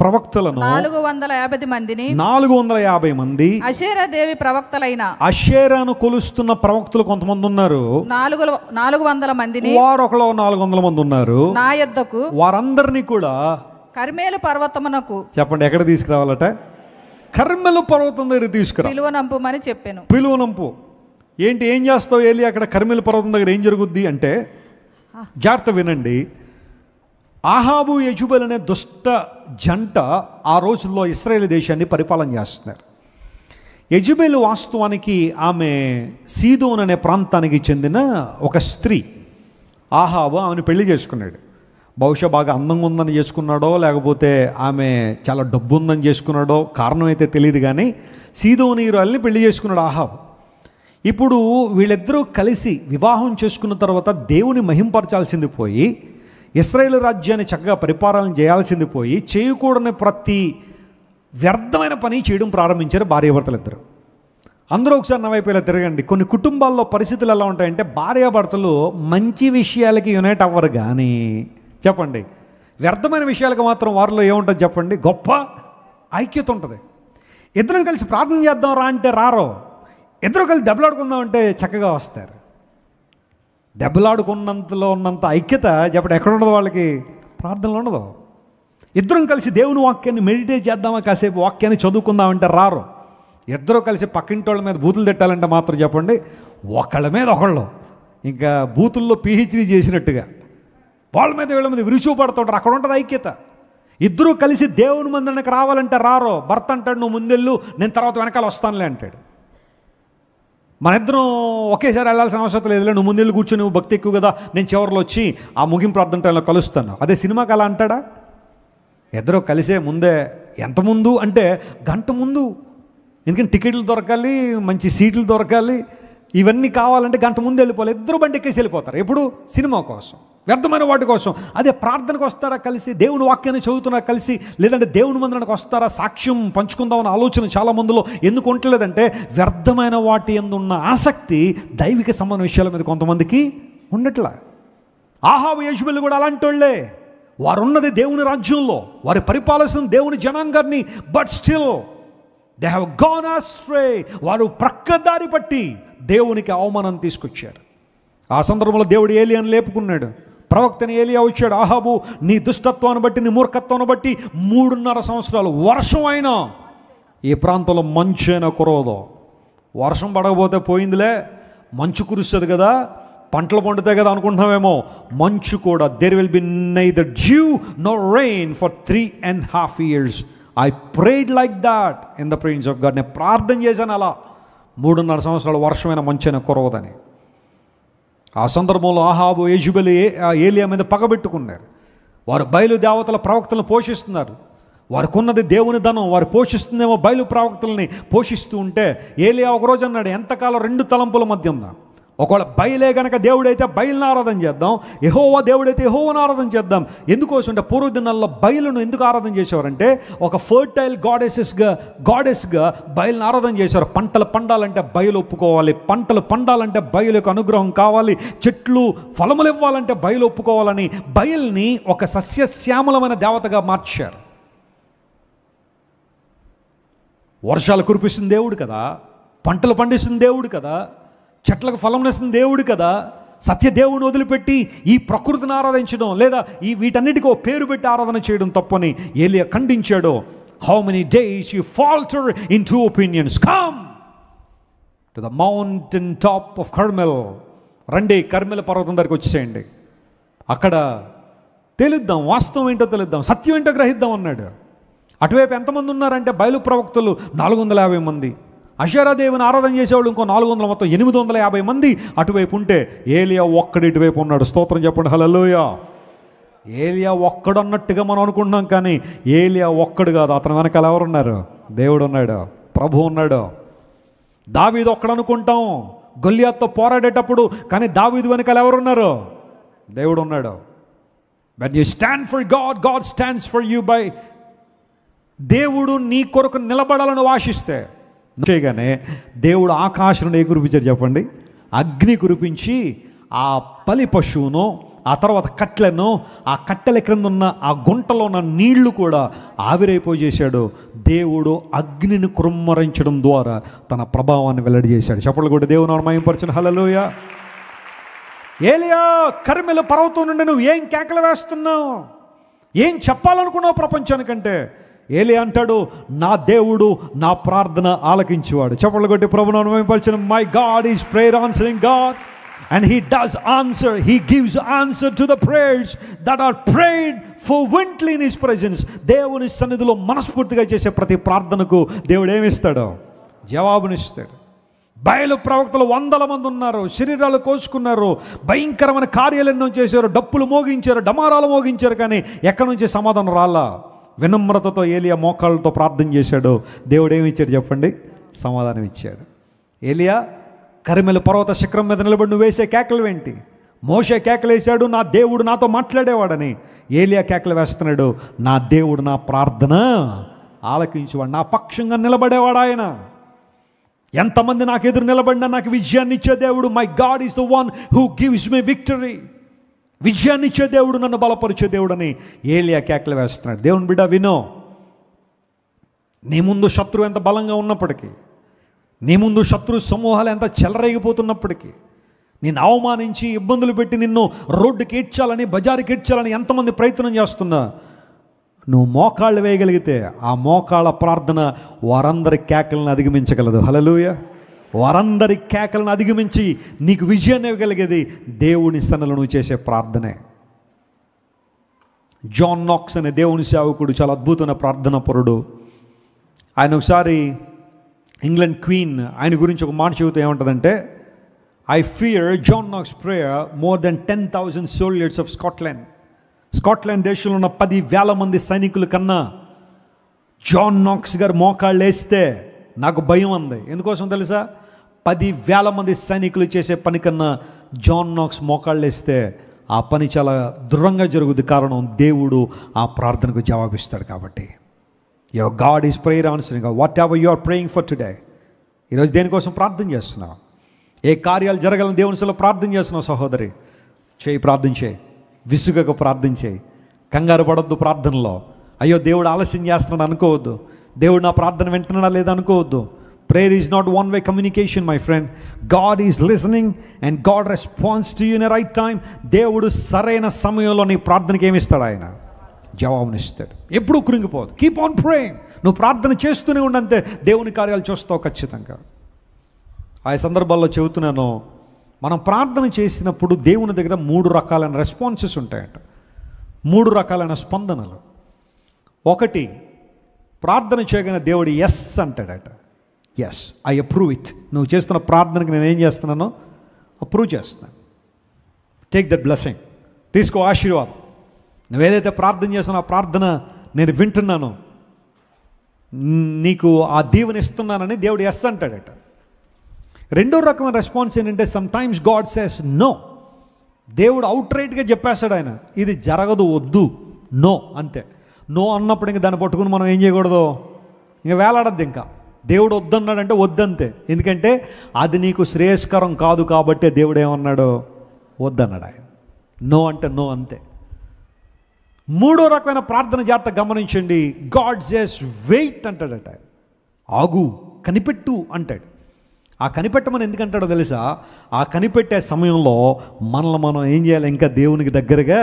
ప్రవక్తలను 450 మంది అషేరా దేవి ప్రవక్తలైన అషేరాను కొలుస్తున్న ప్రవక్తలు కొంతమంది ఉన్నారు. 400 మందిని, వారొకలో 400 మంది ఉన్నారు. నా యొద్దకు వారందరినీ కూడా కర్మేలు పర్వతమునకు, చెప్పండి ఎక్కడ తీసుకురావాలట? కర్మెలు పర్వతం దగ్గర తీసుకురా, పిలువనంపుమని చెప్పాను. పిలువనంపు ఏంటి? ఏం చేస్తావు ఏలి అక్కడ కర్మెలు పర్వతం దగ్గర? ఏం జరుగుద్ది అంటే, జాగ్రత్త వినండి. ఆహాబు యెజబెల్ అనే దుష్ట జంట ఆ రోజుల్లో ఇశ్రాయేలు దేశాన్ని పరిపాలన చేస్తున్నారు. యెజబెల్ వాస్తవానికి ఆమె సీదోన్ అనే ప్రాంతానికి చెందిన ఒక స్త్రీ. ఆహాబు ఆమెను పెళ్లి చేసుకున్నాడు. బహుశా బాగా అందంగా ఉందని చేసుకున్నాడో, లేకపోతే ఆమె చాలా డబ్బు ఉందని చేసుకున్నాడో, కారణం అయితే తెలియదు. కానీ సీదోనీయురాల్ని పెళ్లి చేసుకున్నాడు ఆహాబు. ఇప్పుడు వీళ్ళిద్దరూ కలిసి వివాహం చేసుకున్న తర్వాత దేవుని మహింపరచాల్సింది పోయి, ఇశ్రాయేలు రాజ్యాన్ని చక్కగా పరిపాలన చేయాల్సింది పోయి, చేయకూడని ప్రతి వ్యర్థమైన పని చేయడం ప్రారంభించారు భార్యాభర్తలు ఇద్దరు. అందరూ ఒకసారి నా వైపు ఇలా తిరగండి. కొన్ని కుటుంబాల్లో పరిస్థితులు ఎలా ఉంటాయంటే, భార్యాభర్తలు మంచి విషయాలకి యునైట్ అవ్వరు, కానీ చెప్పండి వ్యర్థమైన విషయాలకు మాత్రం వారిలో ఏముంటుంది చెప్పండి? గొప్ప ఐక్యత ఉంటుంది. ఇద్దరం కలిసి ప్రార్థన చేద్దాం రా అంటే రారో, ఇద్దరు కలిసి దెబ్బలాడుకుందాం అంటే చక్కగా వస్తారు. దెబ్బలాడుకున్నంతలో ఉన్నంత ఐక్యత చెప్పండి ఎక్కడ ఉండదు వాళ్ళకి? ప్రార్థనలో ఉండదు. ఇద్దరం కలిసి దేవుని వాక్యాన్ని మెడిటేట్ చేద్దామా, కాసేపు వాక్యాన్ని చదువుకుందామంటే రారు. ఇద్దరు కలిసి పక్కింటి వాళ్ళ మీద బూతులు తిట్టాలంటే మాత్రం చెప్పండి ఒకళ్ళ మీద ఒకళ్ళు ఇంకా బూతుల్లో PhD చేసినట్టుగా వాళ్ళ మీద వీళ్ళ మీద విరుచుపడుతుంటారు. అక్కడ ఉంటుంది ఐక్యత. ఇద్దరూ కలిసి దేవుని మందిరానికి రావాలంటే రారో. భర్త అంటాడు నువ్వు ముందెళ్ళు, నేను తర్వాత వెనకాల వస్తానులే అంటాడు. మన ఇద్దరం ఒకేసారి వెళ్ళాల్సిన అవసరం లేదులే, నువ్వు ముందెళ్ళి కూర్చొని, నువ్వు భక్తి ఎక్కువ కదా, నేను చివరిలో వచ్చి ఆ ముగింపు ప్రార్థన టైంలో కలుస్తాను. అదే సినిమాకి అలా అంటాడా? ఇద్దరు కలిసే ముందే, ఎంత ముందు అంటే గంట ముందు. ఎందుకంటే టికెట్లు దొరకాలి, మంచి సీట్లు దొరకాలి, ఇవన్నీ కావాలంటే గంట ముందు వెళ్ళిపోవాలి. ఇద్దరు బండి ఎక్కేసి వెళ్ళిపోతారు. ఎప్పుడు? సినిమా కోసం, వ్యర్థమైన వాటి కోసం. అదే ప్రార్థనకు వస్తారా కలిసి, దేవుని వాక్యాన్ని చదువుతున్నారా కలిసి, లేదంటే దేవుని మందిరానికి వస్తారా, సాక్ష్యం పంచుకుందామన్న ఆలోచన చాలా మందిలో ఎందుకు ఉండలేదంటే వ్యర్థమైన వాటి యందు ఉన్న ఆసక్తి దైవిక సంబంధ విషయాల మీద కొంతమందికి ఉండట్లా. ఆహాబు యెజెబెలు కూడా అలాంటి వాళ్ళే. వారు ఉన్నది దేవుని రాజ్యంలో, వారి పరిపాలన దేవుని జనాంగాన్ని, but still they have gone astray. వారు ప్రక్కదారి పట్టి దేవునికి అవమానం తీసుకొచ్చారు. ఆ సందర్భంలో దేవుడు ఏలియాను లేపుకున్నాడు. ప్రవక్తని ఏలియా వచ్చాడు. ఆహాబు, నీ దుష్టత్వాన్ని బట్టి, నీ మూర్ఖత్వాన్ని బట్టి 3.5 సంవత్సరాలు వర్షం అయినా ఈ ప్రాంతంలో మంచు అయినా కురవదు. వర్షం పడకపోతే పోయిందిలే, మంచు కురుస్తుంది కదా, పంటలు పండుతాయి కదా అనుకుంటున్నామేమో. మంచు కూడా, there will be neither dew no rain for 3.5 years. I prayed like that in the presence of God. నేను ప్రార్థన చేశాను అలా, 3.5 సంవత్సరాలు వర్షమైన మంచైనా కురవదని. ఆ సందర్భంలో ఆహాబు యెజెబెలు ఏలియా మీద పగబెట్టుకున్నారు. వారు బయలు దేవతల ప్రవక్తలను పోషిస్తున్నారు. వారికి ఉన్నది దేవుని ధనం, వారు పోషిస్తుందేమో బయలు ప్రవక్తల్ని పోషిస్తూ ఉంటే ఏలియా ఒకరోజు అన్నాడు, ఎంతకాలం 2 తలంపుల మధ్య ఉందా? ఒకవేళ బయలే కనుక దేవుడైతే బయలుని ఆరాధన చేద్దాం, యెహోవా దేవుడైతే యెహోవాను ఆరాధన చేద్దాం. ఎందుకోసం అంటే పూర్వదినాల్లో బయలును ఎందుకు ఆరాధన చేసేవారంటే ఒక ఫర్టైల్ గాడెస్గా బయలుని ఆరాధన చేసేవారు. పంటలు పండాలంటే బయలు ఒప్పుకోవాలి, పంటలు పండాలంటే బయలు యొక్క అనుగ్రహం కావాలి, చెట్లు ఫలములు ఇవ్వాలంటే బయలు ఒప్పుకోవాలని బయల్ని ఒక సస్యశ్యామలమైన దేవతగా మార్చారు. వర్షాలు కురిపిస్తుంది దేవుడు కదా, పంటలు పండిస్తుంది దేవుడు కదా, చెట్లకు ఫలం ఇస్తుంది దేవుడు కదా. సత్యదేవుని వదిలిపెట్టి ఈ ప్రకృతిని ఆరాధించడం, లేదా ఈ వీటన్నిటికీ ఓ పేరు పెట్టి ఆరాధన చేయడం తప్పని ఏలియా ఖండించాడు. How many days you falter in 2 opinions, come to the mountain top of Carmel. రండి, కర్మెల్ పర్వతం దగ్గరికి వచ్చేయండి, అక్కడ తెలుద్దాం, వాస్తవం ఏంటో తెలుద్దాం, సత్యం ఏంటో గ్రహిద్దాం అన్నాడు. అటువైపు ఎంతమంది ఉన్నారంటే బయలు ప్రవక్తలు 450 మంది, అషేరాదేవిని ఆరాధన చేసేవాళ్ళు ఇంకో 400, మొత్తం 850 మంది అటువైపు ఉంటే ఏలియా ఒక్కడు ఇటువైపు ఉన్నాడు. స్తోత్రం చెప్పండి, హల్లెలూయా. ఏలియా ఒక్కడు అన్నట్టుగా మనం అనుకుంటున్నాం, కానీ ఏలియా ఒక్కడు కాదు, అతని వెనకాల ఎవరున్నారు? దేవుడు ఉన్నాడు, ప్రభు ఉన్నాడు. దావీదు ఒక్కడు అనుకుంటాం గొల్లియాతుతో పోరాడేటప్పుడు, కానీ దావీదు వెనకాల ఎవరున్నారు? దేవుడు ఉన్నాడు. when you stand for God, God stands for you by. దేవుడు నీ కొరకు నిలబడాలని ఆశిస్తే చేయగానే దేవుడు ఆకాశం నుండి కురిపించారు చెప్పండి, అగ్ని కురిపించి ఆ బలి పశువును, ఆ తర్వాత కట్టెలను, ఆ కట్టెల క్రింద ఉన్న ఆ గుంటలో ఉన్న నీళ్లు కూడా ఆవిరైపోయి చేశాడు. దేవుడు అగ్నిని కుమ్మరించడం ద్వారా తన ప్రభావాన్ని వెల్లడి చేశాడు. చెప్పండి కూడా దేవుని మహిమపరచండి, హల్లెలూయా. ఏలియా, కర్మెలు పర్వతం నుండి నువ్వు ఏం కేకలు వేస్తున్నావు, ఏం చెప్పాలనుకున్నావు ప్రపంచానికంటే? ఏలియా అంటాడు, నా దేవుడు నా ప్రార్థన ఆలకించేవాడు. చెప్పలు కొట్టి ప్రభువును మహిమపరచండి. My God is prayer answering God, and he does answer, he gives answer to the prayers that are prayed fervently in his presence. దేవుని సన్నిధిలో మనస్ఫూర్తిగా చేసే ప్రతి ప్రార్థనకు దేవుడు ఏమిస్తాడో జవాబునిస్తాడు. బయలు ప్రవక్తలు 100 మంది ఉన్నారు, శరీరాలు కోసుకున్నారు, భయంకరమైన కార్యాలు ఎన్నో చేశారు, డప్పులు మోగించారు, డమారాలు మోగించారు, కానీ ఎక్కడి నుంచి సమాధానం రాలా. వినమ్రతతో ఏలియా మోకాళ్ళతో ప్రార్థన చేశాడు. దేవుడు ఏమి ఇచ్చాడు చెప్పండి? సమాధానం ఇచ్చాడు. ఏలియా, కర్మెలు పర్వత శిఖరం మీద నిలబడి నువ్వు వేసే కేకలు ఏంటి? మోషే కేకలు వేశాడు, నా దేవుడు నాతో మాట్లాడేవాడని. ఏలియా కేకలు వేస్తున్నాడు, నా దేవుడు నా ప్రార్థన ఆలకించేవాడు, నా పక్షంగా నిలబడేవాడు ఆయన. ఎంతమంది నాకు ఎదురు నిలబడినా నాకు విజయాన్ని ఇచ్చే దేవుడు. My God is the one who gives me victory. విజయాన్ని ఇచ్చే దేవుడు, నన్ను బలపరిచే దేవుడు అని ఏలియా కేకలు వేస్తున్నాడు. దేవుని బిడ్డ వినో, నీ ముందు శత్రువు ఎంత బలంగా ఉన్నప్పటికీ, నీ ముందు శత్రు సమూహాలు ఎంత చెలరేగిపోతున్నప్పటికీ, నిన్ను అవమానించి ఇబ్బందులు పెట్టి నిన్ను రోడ్డుకి ఈడ్చాలని, బజారుకి ఈడ్చాలని ఎంతమంది ప్రయత్నం చేస్తున్నా, నువ్వు మోకాళ్ళు వేయగలిగితే ఆ మోకాళ్ళ ప్రార్థన వారందరి కేకలను అధిగమించగలదు. హల్లెలూయా. వారందరి కేకలను అధిగమించి నీకు విజయాన్ని ఇవ్వగలిగేది దేవుని సన్నిధిలో నువ్వు చేసే ప్రార్థనే. జాన్ నాక్స్ అనే దేవుని సేవకుడు చాలా అద్భుతమైన ప్రార్థనా పరుడు. ఆయన ఒకసారి ఇంగ్లాండ్ క్వీన్ ఆయన గురించి ఒక మాట చెబుతూ ఏమంటుందంటే, I fear John Knox prayer more than 10,000 soldiers of Scotland. Scotland దేశంలో ఉన్న 10,000 మంది సైనికుల కన్నా జాన్ నాక్స్ గారు మోకాళ్ళు వేస్తే నాకు భయం ఉంది. ఎందుకోసం తెలుసా? 10,000 మంది సైనికులు చేసే పని కన్నా జాన్ నాక్స్ మోకాళ్ళు వేస్తే ఆ పని చాలా దృఢంగా జరుగుతుంది. కారణం, దేవుడు ఆ ప్రార్థనకు జవాబిస్తాడు కాబట్టి. Your God is prayer answering. Whatever you are praying for today. ఈరోజు దేనికోసం ప్రార్థన చేస్తున్నావు? ఏ కార్యాలు జరగాలని దేవుని సలో ప్రార్థన చేస్తున్నావు సహోదరి? చేయి, ప్రార్థన చేయి. విసుగక ప్రార్థన చేయి. కంగారు పడొద్దు ప్రార్థనలో. అయ్యో దేవుడు ఆలస్యం చేస్తున్నాడు అనుకోవద్దు. దేవుడు నా ప్రార్థన వింటున్నాడా లేదా అనుకోవద్దు. Prayer is not one way communication my friend. God is listening and God response to you in a right time. దేవుడు సరైన సమయంలో నీ ప్రార్థనకి ఏమిస్తాడు? ఆయన జవాబునిస్తాడు. ఎప్పుడూ కృంగిపోదు. Keep on praying. నువ్వు ప్రార్థన చేస్తూనే ఉండంతే దేవుని కార్యాలు చూస్తావు ఖచ్చితంగా. ఆ సందర్భాల్లో చెబుతున్నాను, మనం ప్రార్థన చేసినప్పుడు దేవుని దగ్గర 3 రకాలైన రెస్పాన్సెస్ ఉంటాయట. 3 రకాలైన స్పందనలు. ఒకటి, ప్రార్థన చేయగానే దేవుడు ఎస్ అంటాడట. Yes, I approve it. నువ్వు చేస్తున్న ప్రార్థనకి నేను ఏం చేస్తున్నానో అప్రూవ్ చేస్తున్నాను. Take that blessing. తీసుకో ఆశీర్వాదం. నువ్వేదైతే ప్రార్థన చేస్తున్నావు ఆ ప్రార్థన నేను వింటున్నాను, నీకు ఆ దీవెన ఇస్తున్నానని దేవుడు ఎస్ అంటాడట. రెండో రకమైన రెస్పాన్స్ ఏంటంటే, sometimes God says no. దేవుడు అవుట్ రైట్గా చెప్పేస్తాడు, ఆయన ఇది జరగదు, వద్దు, నో, అంతే. నో అన్నప్పుడు ఇంక దాన్ని పట్టుకుని మనం ఏం చేయకూడదు, ఇంక వేలాడద్దు. ఇంకా దేవుడు వద్దన్నాడంటే వద్దంతే. ఎందుకంటే అది నీకు శ్రేయస్కరం కాదు కాబట్టి దేవుడు ఏమన్నాడు? వద్దన్నాడు ఆయన. నో అంటే నో, అంతే. మూడో రకమైన ప్రార్థన జాగ్రత్త గమనించండి. గాడ్ సేస్ వెయిట్ అంటాడట. ఆగు, కనిపెట్టు అంటాడు. ఆ కనిపెట్టమని ఎందుకంటాడో తెలుసా? ఆ కనిపెట్టే సమయంలో మనల్ని మనం ఏం చేయాలి? ఇంకా దేవునికి దగ్గరగా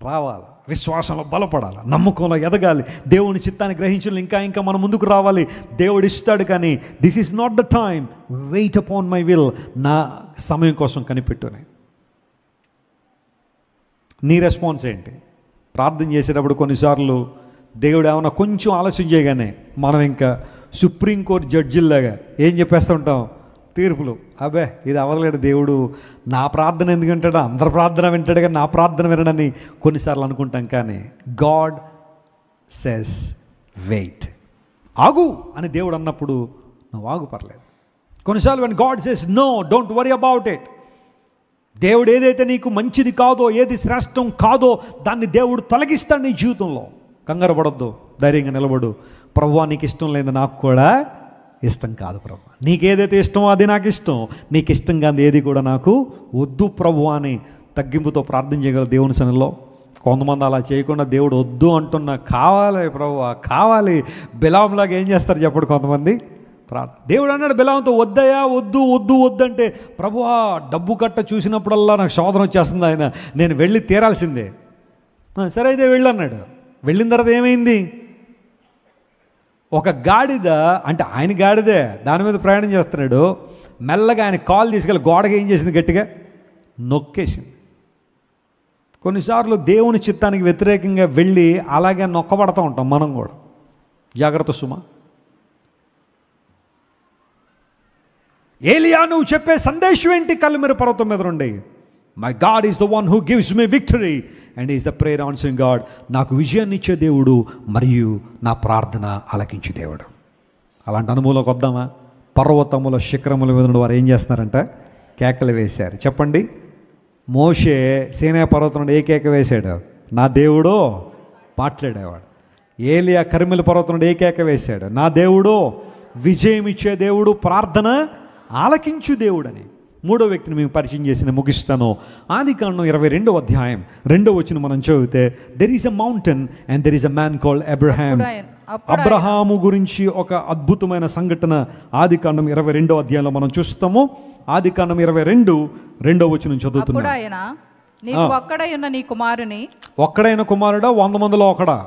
రావాలి, విశ్వాసంలో బలపడాలి, నమ్మకంలో ఎదగాలి, దేవుని చిత్తాన్ని గ్రహించాలి, ఇంకా మనం ముందుకు రావాలి. దేవుడు ఇస్తాడు, కానీ this is not the time, wait upon my will. నా సమయం కోసం కనిపెట్టుని. నీ రెస్పాన్స్ ఏంటి? ప్రార్థన చేసేటప్పుడు కొన్నిసార్లు దేవుడు ఏమైనా కొంచెం ఆలస్యం చేయగానే మనం ఇంకా సుప్రీంకోర్టు జడ్జిల్లాగా ఏం చెప్పేస్తూ ఉంటాం? తీర్పులు. అబ్బే ఇది అవ్వలేడు, దేవుడు నా ప్రార్థన ఎందుకు వింటాడు? అందరి ప్రార్థన వింటాడు కానీ నా ప్రార్థన వినడని కొన్నిసార్లు అనుకుంటాం. కానీ గాడ్ సేస్ వెయిట్, ఆగు అని దేవుడు అన్నప్పుడు నువ్వు ఆగు, పర్లేదు. కొన్నిసార్లు when God says no, don't worry about it. దేవుడు ఏదైతే నీకు మంచిది కాదో, ఏది శ్రేష్టం కాదో దాన్ని దేవుడు తొలగిస్తాడు నీ జీవితంలో. కంగారు పడొద్దు, ధైర్యంగా నిలబడు. ప్రభువా నీకు ఇష్టం లేదు, నాకు కూడా ఇష్టం కాదు ప్రభు. నీకేదైతే ఇష్టమో అది నాకు ఇష్టం, నీకు ఇష్టం కాదు ఏది కూడా నాకు వద్దు ప్రభు అని తగ్గింపుతో ప్రార్థన చేయగల దేవుని సన్నిధిలో. కొంతమంది అలా చేయకుండా దేవుడు వద్దు అంటున్నా, కావాలి ప్రభు కావాలి, బిలాంలాగా ఏం చేస్తారు చెప్పడు కొంతమంది ప్రార్థన. దేవుడు అన్నాడు బిలాంతో, వద్దయా వద్దు వద్దు వద్దు అంటే, ప్రభువా డబ్బు కట్ట చూసినప్పుడల్లా నాకు శోధన వచ్చేస్తుంది, ఆయన నేను వెళ్ళి తీరాల్సిందే. సరే అయితే వెళ్ళు అన్నాడు. వెళ్ళిన తర్వాత ఏమైంది? ఒక గాడిద, అంటే ఆయన గాడిదే, దాని మీద ప్రయాణం చేస్తున్నాడు. మెల్లగా ఆయన కాలు తీసుకెళ్ళి గోడకి ఏం చేసింది? గట్టిగా నొక్కేసింది. కొన్నిసార్లు దేవుని చిత్తానికి వ్యతిరేకంగా వెళ్ళి అలాగే నొక్కబడతా ఉంటాం మనం కూడా. జాగ్రత్త సుమా. ఏలియా నువ్వు చెప్పే సందేశం ఏంటి? కల్మెరు పర్వతం మీద నుండి, my God is the one who gives me victory and is the prayer answering God. నాకు విజయాన్ని ఇచ్చే దేవుడు మరియు నా ప్రార్థన ఆలకించే దేవుడు. అలాంటి అనుభవంలోకి వద్దామా? పర్వతముల శిఖరముల మీద నుండి వారు ఏం చేస్తున్నారంట? కేకలు వేశారు. చెప్పండి. మోషే సీనాయి పర్వతం నుండి ఏ కేక వేశాడు? నా దేవుడు మాట్లాడేవాడు. ఏలియా కర్మెలు పర్వతం నుండి ఏ కేక వేశాడు? నా దేవుడు విజయం ఇచ్చే దేవుడు, ప్రార్థన ఆలకించు దేవుడని. మూడో వ్యక్తిని మేము పరిచయం చేసిన ముగిస్తాను. ఆదికాండం 22వ అధ్యాయం 2వ వచనం మనం చదివితే, there is a mountain and there is a man called Abraham. Abraham గురించి ఒక అద్భుతమైన సంఘటన ఆదికాండం 22వ అధ్యాయంలో మనం చూస్తాము. ఆదికాండం 22:2 వచనం చదువుతున్నాం. ఒక్కడైన నీ కుమారుని, ఒక్కడైన కుమారుడా? 100 మందిలో ఒకడా?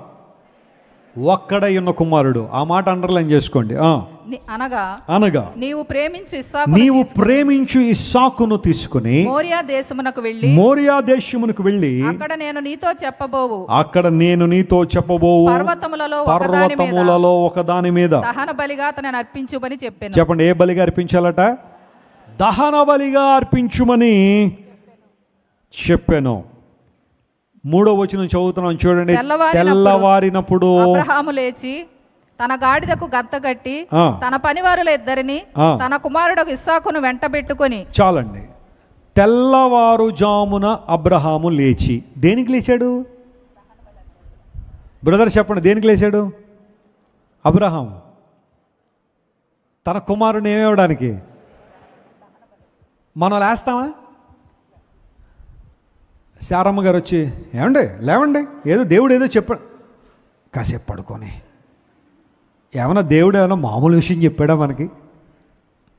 ఒక్కడై ఉన్న కుమారుడు. ఆ మాట అండర్లైన్ చేసుకోండి. అనగా అనగా నీవు ప్రేమించు ఇస్సాకును తీసుకుని మోరియా దేశమునకు వెళ్ళి అక్కడ నేను నీతో చెప్పబోవు పర్వతములలో ఒకదాని మీద దహన బలిగా అతనిని అర్పించుమని చెప్పాను. చెప్పండి, ఏ బలిగా అర్పించాలట? దహన బలిగా అర్పించుమని చెప్పాను. 3వ వచనం చదువుతున్నాం చూడండి. తెల్లవారినప్పుడు అబ్రహాము లేచి తన గాడిదకు గంతగట్టి తన పనివారుల ఇద్దరిని తన కుమారుడు ఇస్సాకును వెంటబెట్టుకొని. చాలండి. తెల్లవారుజామున అబ్రహాము లేచి దేనికి లేచాడు? బ్రదర్ చెప్పండి, దేనికి లేచాడు అబ్రహాం? తన కుమారుని ఏమివ్వడానికి. మనం లేస్తామా? శారమ్మ గారు వచ్చి ఏమండి లేవండి, ఏదో దేవుడు ఏదో చెప్పాడు, కాసేపు పడుకొని. ఏమన్నా దేవుడు ఏమైనా మామూలు విషయం చెప్పాడా మనకి?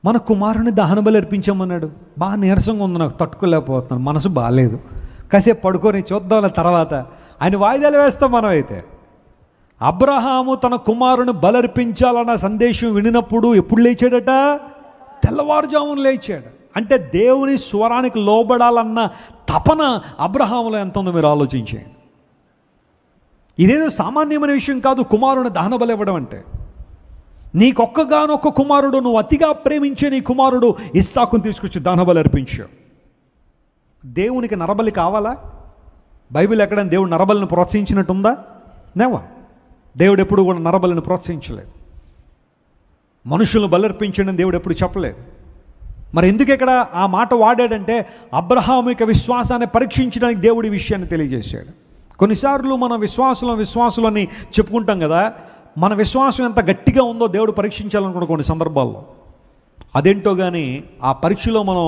మన కుమారుని దహన బలి అర్పించామన్నాడు. బాగా నీరసంగా ఉంది, నాకు తట్టుకోలేకపోతున్నాను, మనసు బాగాలేదు, కాసేపు పడుకొని చూద్దాం తర్వాత ఆయన వాయిదాలు వేస్తాం మనం. అయితే అబ్రహాము తన కుమారుని బలర్పించాలన్న సందేశం వినినప్పుడు ఎప్పుడు లేచాడట? తెల్లవారుజామున లేచాడు. అంటే దేవుని స్వరానికి లోబడాలన్న తపన అబ్రహాములో ఎంత ఉందో మీరు ఆలోచించేయండి. ఇదేదో సామాన్యమైన విషయం కాదు కుమారుని దహన బలి ఇవ్వడం అంటే. నీకొక్కగానొక్క కుమారుడు, నువ్వు అతిగా ప్రేమించే నీ కుమారుడు ఇస్సాకును తీసుకొచ్చి దహన బలి అర్పించావు. దేవునికి నరబలి కావాలా? బైబిల్ ఎక్కడైనా దేవుడు నరబలిని ప్రోత్సహించినట్టుందా? నేవా. దేవుడు ఎప్పుడు కూడా నరబలిని ప్రోత్సహించలేదు. మనుషులను బలర్పించడం దేవుడు ఎప్పుడు చెప్పలేదు. మరి ఎందుకు ఇక్కడ ఆ మాట వాడాడంటే అబ్రహాము యొక్క విశ్వాసాన్ని పరీక్షించడానికి దేవుడి విషయాన్ని తెలియజేశాడు. కొన్నిసార్లు మనం విశ్వాసులని చెప్పుకుంటాం కదా, మన విశ్వాసం ఎంత గట్టిగా ఉందో దేవుడు పరీక్షించాలనుకున్న కొన్ని సందర్భాల్లో. అదేంటో కానీ ఆ పరీక్షలో మనం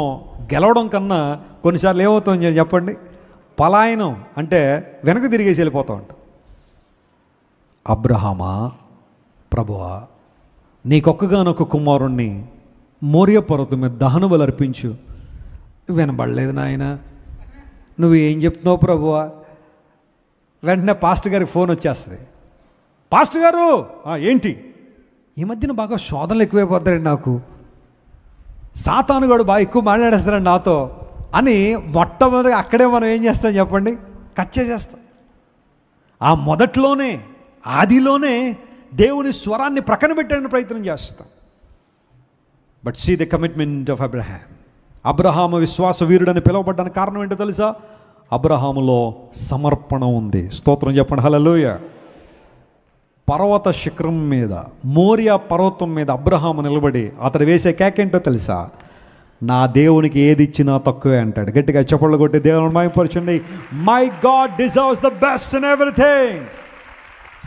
గెలవడం కన్నా కొన్నిసార్లు ఏమవుతుందో చెప్పండి, పలాయనం అంటే వెనక తిరిగేసి వెళ్ళిపోతూ ఉంటాం. అబ్రహామా, ప్రభువా నీకొక్కగానొక్క కుమారుణ్ణి మోరియా పర్వతం మీద దహన బలి అర్పించు. వినబడలేదు నాయన, నువ్వు ఏం చెప్తున్నావు ప్రభువా? వెంటనే పాస్టర్ గారికి ఫోన్ వచ్చేస్తుంది. పాస్టర్ గారు ఏంటి ఈ మధ్యన బాగా శోధనలు ఎక్కువైపోతారండి, నాకు సాతానుగాడు బాగా ఎక్కువ మాట్లాడేస్తారండి నాతో అని మొట్టమొదటి అక్కడే మనం ఏం చేస్తాం చెప్పండి? కట్ చేసేస్తాం. ఆ మొదట్లోనే ఆదిలోనే దేవుని స్వరాన్ని ప్రక్కన పెట్టడానికి ప్రయత్నం చేస్తాం. But see the commitment of Abraham. అబ్రహాము విశ్వాస వీరుడని పిలువబడ్డానికి కారణం ఏంటో తెలుసా? అబ్రహాములో సమర్పణ ఉంది. స్తోత్రం చెప్పండి, హల్లెలూయా. పర్వత శిఖరం మీద, మోరియా పర్వతం మీద అబ్రహాము నిలబడి అతడు వేసే కేకేంటో తెలుసా? నా దేవునికి ఏది ఇచ్చినా తక్కువే అంటాడు. గట్టిగా చప్పట్లు కొట్టి దేవుని మహిమపరచండి. My God deserves the best in everything.